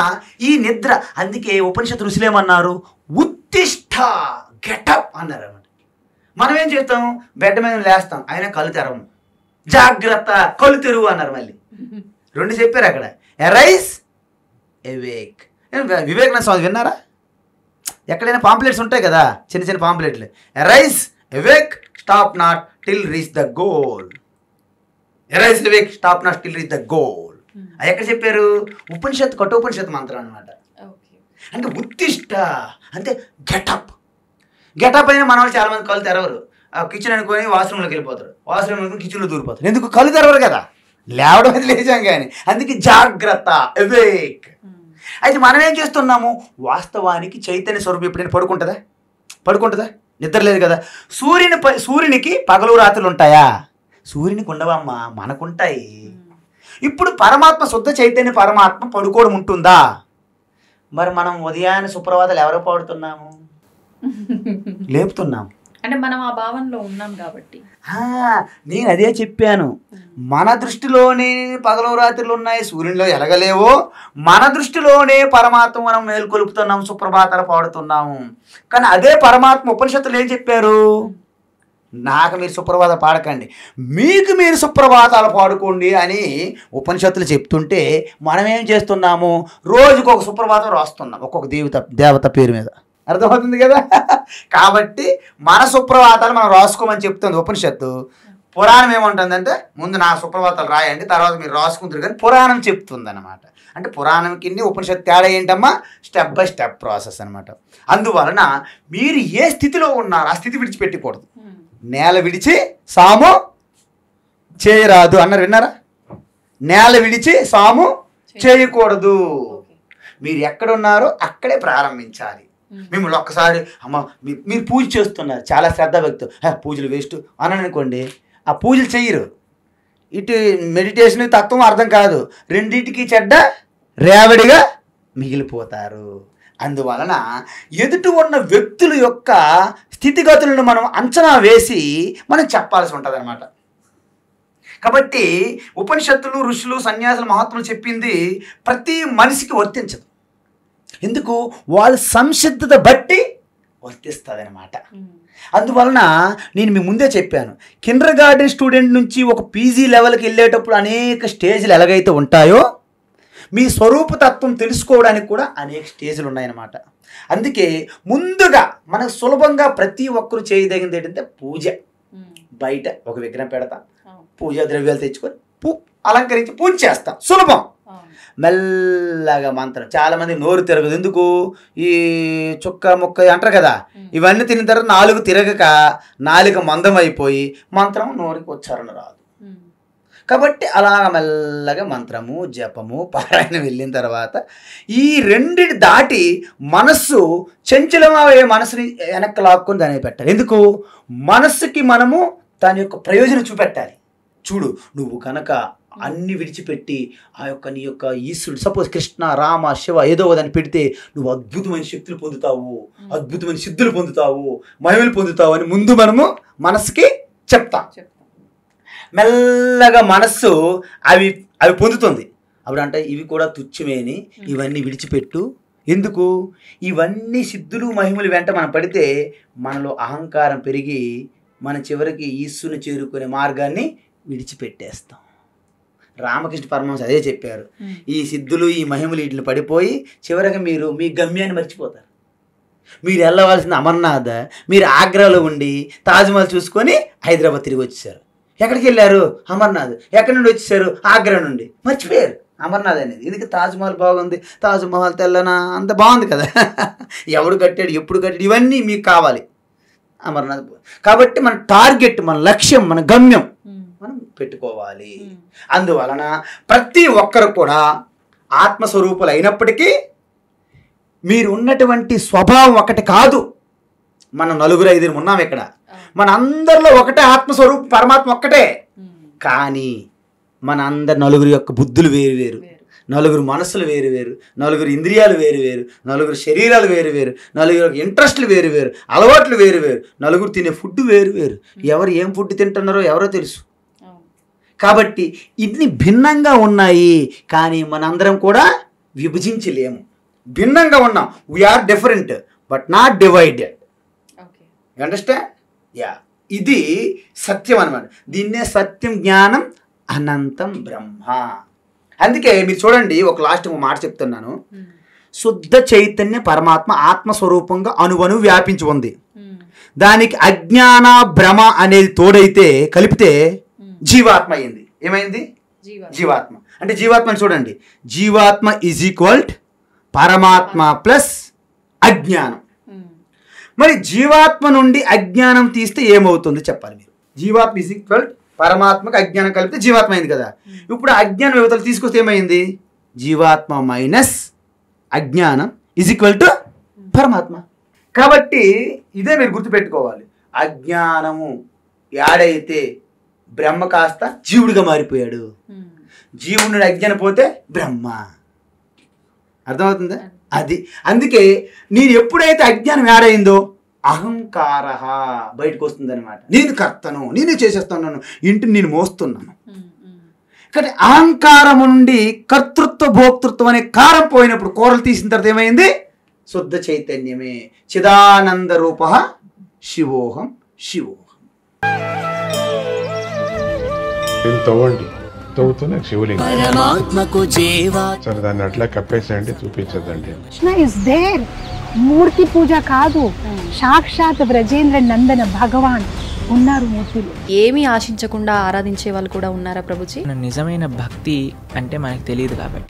ఈ నిద్ర, అందుకే ఉపనిషత్తు ఋషులేమన్నారు, ఉత్తిష్ట గెటప్ అన్నారు అన్నమాట. మనం ఏం చేస్తాం, బెడ్ మీద లేస్తాం, అయినా కళ్ళు తెరవము. జాగ్రత్త, కళ్ళు తెరువు అన్నారు. మళ్ళీ రెండు చెప్పారు అక్కడ, ఎరైజ్ ఎవేక్. వివేకానంద స్వామి విన్నారా? ఎక్కడైనా పాంప్లెట్స్ ఉంటాయి కదా, చిన్న చిన్న పాంప్లెట్లు, arise awake stop not till reach the goal. Arise awake stop not till reach the goal. అది ఎక్కడ చెప్పారు? ఉపనిషత్తు, కఠోపనిషత్తు మంత్రం అనమాట. అంటే ఉత్తిష్ట అంటే గెటప్. గెటప్ అయినా మన వాళ్ళు చాలా మంది కళ్ళు తెరవరు. కిచెన్ అనుకొని వాష్రూమ్లోకి వెళ్ళిపోతారు, వాష్రూమ్ అనుకుని కిచెన్లో దూరిపోతారు. ఎందుకు? కళ్ళు తెరవరు కదా, లేవడం అది లేచాం కానీ. అందుకే జాగ్రత్త, ఎవేక్. అయితే మనం ఏం చేస్తున్నాము, వాస్తవానికి చైతన్య స్వరూపం ఎప్పుడైనా పడుకుంటుందా? నిద్ర లేదు కదా. సూర్యునికి పగలు రాత్రులు ఉంటాయా? సూర్యునికి ఉండవమ్మా, మనకుంటాయి. ఇప్పుడు పరమాత్మ, శుద్ధ చైతన్య పరమాత్మ పడుకోవడం ఉంటుందా? మరి మనం ఉదయాన్నే సుప్రభాతాలు ఎవరో పాడుతున్నాము, లేపుతున్నాం. అంటే మనం ఆ భావనలో ఉన్నాం కాబట్టి. నేను అదే చెప్పాను, మన దృష్టిలోనే పగలు రాత్రులు ఉన్నాయి, సూర్యునిలో ఎలగలేవో, మన దృష్టిలోనే పరమాత్మ మనం మేల్కొలుపుతున్నాం, సుప్రభాతాలు పాడుతున్నాము. కానీ అదే పరమాత్మ ఉపనిషత్తులు ఏం చెప్పారు, నాకు మీరు సుప్రభాతాలు పాడకండి, మీకు మీరు సుప్రభాతాలు పాడుకోండి అని ఉపనిషత్తులు చెప్తుంటే మనం ఏం చేస్తున్నాము, రోజుకు ఒక సుప్రభాతం రాస్తున్నాం ఒక్కొక్క దేవత పేరు మీద. అర్థమవుతుంది కదా. కాబట్టి మన సుప్రభాతాలు మనం రాసుకోమని చెప్తుంది ఉపనిషత్తు. పురాణం ఏమంటుందంటే, ముందు నా సుప్రభాతాలు రాయండి, తర్వాత మీరు రాసుకుంటారు కానీ పురాణం చెప్తుంది అనమాట. అంటే పురాణంకి ఉపనిషత్తు తేడా ఏంటమ్మా, స్టెప్ బై స్టెప్ ప్రాసెస్ అనమాట. అందువలన మీరు ఏ స్థితిలో ఉన్నారో ఆ స్థితి విడిచిపెట్టకూడదు. నేల విడిచి సాము చేయరాదు అన్నారు, విన్నారా? నేల విడిచి సాము చేయకూడదు. మీరు ఎక్కడున్నారో అక్కడే ప్రారంభించాలి. మిమ్మల్ని ఒక్కసారి అమ్మ మీరు పూజ చేస్తున్నారు, చాలా శ్రద్ధ భక్తి, పూజలు వేస్ట్ అని అనుకోండి, ఆ పూజలు చెయ్యరు. ఇటు మెడిటేషన్ తత్వం అర్థం కాదు, రెండింటికి చెడ్డ రేవడిగా మిగిలిపోతారు. అందువలన ఎదుటి ఉన్న వ్యక్తుల యొక్క స్థితిగతులను మనం అంచనా వేసి మనం చెప్పాల్సి ఉంటుంది అనమాట. కాబట్టి ఉపనిషత్తులు, ఋషులు, సన్యాసులు, మహాత్ములు చెప్పింది ప్రతి మనిషికి వర్తించదు. ఎందుకు? వాళ్ళ సంసిద్ధత బట్టి వర్తిస్తుంది అనమాట. అందువలన నేను మీ ముందే చెప్పాను, కిండర్ గార్డెన్ స్టూడెంట్ నుంచి ఒక పీజీ లెవెల్కి వెళ్ళేటప్పుడు అనేక స్టేజ్లు ఎలాగైతే ఉంటాయో, మీ స్వరూపతత్వం తెలుసుకోవడానికి కూడా అనేక స్టేజ్లు ఉన్నాయన్నమాట. అందుకే ముందుగా మనకు సులభంగా ప్రతి ఒక్కరు చేయదగింది ఏంటంటే పూజ. బయట ఒక విగ్రహం పెడతాం, పూజా ద్రవ్యాలు తెచ్చుకొని అలంకరించి పూజ చేస్తాం, సులభం. మెల్లగా మంత్రం, చాలామంది నోరు తిరగదు. ఎందుకు? ఈ చుక్క ముక్క అంటారు కదా, ఇవన్నీ తిన్న తర్వాత నాలుగు తిరగక నాలుక మందం అయిపోయి మంత్రం నోరుకి ఉచ్చారణ రాదు. కాబట్టి అలా మెల్లగా మంత్రము, జపము, పారాయణ వెళ్ళిన తర్వాత ఈ రెండిటి దాటి మనస్సు చంచలమయ్యే మనసుని వెనక్కి లాక్కొని దాన్ని పెట్టాలి. ఎందుకు? మనస్సుకి మనము దాని యొక్క ప్రయోజనం చూపెట్టాలి. చూడు, నువ్వు కనుక అన్ని విడిచిపెట్టి ఆ యొక్క నీ యొక్క ఈశ్వరుడు, సపోజ్ కృష్ణ, రామ, శివ ఏదో దాన్ని పెడితే నువ్వు అద్భుతమైన శక్తులు పొందుతావు, అద్భుతమైన సిద్ధులు పొందుతావు, మహిమలు పొందుతావు అని ముందు మనము మనసుకి చెప్తాం. మెల్లగా మనస్సు అవి పొందుతుంది. అప్పుడు అంటే ఇవి కూడా తుచ్చమేని, ఇవన్నీ విడిచిపెట్టు. ఎందుకు? ఇవన్నీ సిద్ధులు, మహిమలు వెంట మనం పడితే మనలో అహంకారం పెరిగి మన చివరికి ఈశ్వరుని చేరుకునే మార్గాన్ని విడిచిపెట్టేస్తాం. రామకృష్ణ పరమహంస అదే చెప్పారు, ఈ సిద్ధులు, ఈ మహిమలు వీటిని పడిపోయి చివరికి మీరు మీ గమ్యాన్ని మర్చిపోతారు. మీరు వెళ్ళవలసిన అమర్నాథ్, మీరు ఆగ్రాలో ఉండి తాజ్మహల్ చూసుకొని హైదరాబాద్ తిరిగి వచ్చేసారు. ఎక్కడికి వెళ్ళారు? అమర్నాథ్. ఎక్కడి నుండి వచ్చేసారు? ఆగ్రా నుండి. మర్చిపోయారు అమర్నాథ్ అనేది. ఎందుకు? తాజ్మహల్ బాగుంది, తాజ్మహల్ తెల్లనా అంత బాగుంది కదా, ఎవడు కట్టాడు, ఎప్పుడు కట్టాడు, ఇవన్నీ మీకు కావాలి. అమర్నాథ్. కాబట్టి మన టార్గెట్, మన లక్ష్యం, మన గమ్యం మనం పెట్టుకోవాలి. అందువలన ప్రతి ఒక్కరు కూడా ఆత్మస్వరూపులు అయినప్పటికీ మీరు ఉన్నటువంటి స్వభావం ఒకటి కాదు. మనం నలుగురు ఐదుగురు ఉన్నాం ఇక్కడ, మన అందరిలో ఒకటే ఆత్మస్వరూపం, పరమాత్మ ఒక్కటే. కానీ మన అందరి నలుగురు యొక్క బుద్ధులు వేరు వేరు, నలుగురు మనసులు వేరు వేరు, నలుగురు ఇంద్రియాలు వేరు వేరు, నలుగురు శరీరాలు వేరు వేరు, నలుగురు ఇంట్రెస్ట్లు వేరు వేరు, అలవాట్లు వేరు వేరు, నలుగురు తినే ఫుడ్ వేరు వేరు. ఎవరు ఏం ఫుడ్ తింటున్నారో ఎవరో తెలుసు. కాబట్టి ఇన్ని భిన్నంగా ఉన్నాయి, కానీ మనందరం కూడా విభజించలేము. భిన్నంగా ఉన్నాం. We are different but not divided. You understand? Yeah, ఇది సత్యం అన్నమాట. దీన్నే సత్యం, జ్ఞానం, అనంతం బ్రహ్మ. అందుకే మీరు చూడండి, ఒక లాస్ట్ మాట చెప్తున్నాను. శుద్ధ చైతన్య పరమాత్మ ఆత్మస్వరూపంగా అణువణు వ్యాపించి ఉంది. దానికి అజ్ఞాన భ్రమ అనేది తోడైతే కలిపితే జీవాత్మ అయింది. ఏమైంది? జీవాత్మ. అంటే జీవాత్మని చూడండి, జీవాత్మ ఈజ్ ఈక్వల్ పరమాత్మ ప్లస్ అజ్ఞానం. మరి జీవాత్మ నుండి అజ్ఞానం తీస్తే ఏమవుతుంది చెప్పాలి మీరు. జీవాత్మ ఈజ్ ఈక్వల్ పరమాత్మకు అజ్ఞానం కలిపితే జీవాత్మ అయింది కదా. ఇప్పుడు అజ్ఞానం యువతలు తీసుకొస్తే ఏమైంది? జీవాత్మ మైనస్ అజ్ఞానం ఈజ్ ఈక్వల్ టు పరమాత్మ. కాబట్టి ఇదే మీరు గుర్తుపెట్టుకోవాలి. అజ్ఞానము యాడైతే బ్రహ్మ కాస్త జీవుడిగా మారిపోయాడు. జీవుడి నుండి అజ్ఞానం పోతే బ్రహ్మ. అర్థమవుతుందా? అది అందుకే నేను ఎప్పుడైతే అజ్ఞానం యాడైందో అహంకార బయటకు వస్తుంది అనమాట. నేను కర్తను, నేనే చేసేస్తున్నాను, ఇంటిని నేను మోస్తున్నాను. కానీ అహంకారం నుండి కర్తృత్వ భోక్తృత్వం అనే కారం పోయినప్పుడు, కూరలు తీసిన తర్వాత ఏమైంది? శుద్ధ చైతన్యమే. చిదానంద రూప శివోహం శివోహం. తవ్వండి, తవ్వుతూనే శివలింగం. సరే, దాన్ని అట్లా కప్పేసేయండి, చూపించదండి. Krishna is there. మూర్తి పూజ కాదు, సాక్షాత్ బ్రజేంద్ర నందన భగవాన్ ఉన్నారు మూర్తిలో. ఏమీ ఆశించకుండా ఆరాధించే వాళ్ళు కూడా ఉన్నారా ప్రభుజీ? నిజమైన భక్తి అంటే మనకు తెలియదు కాబట్టి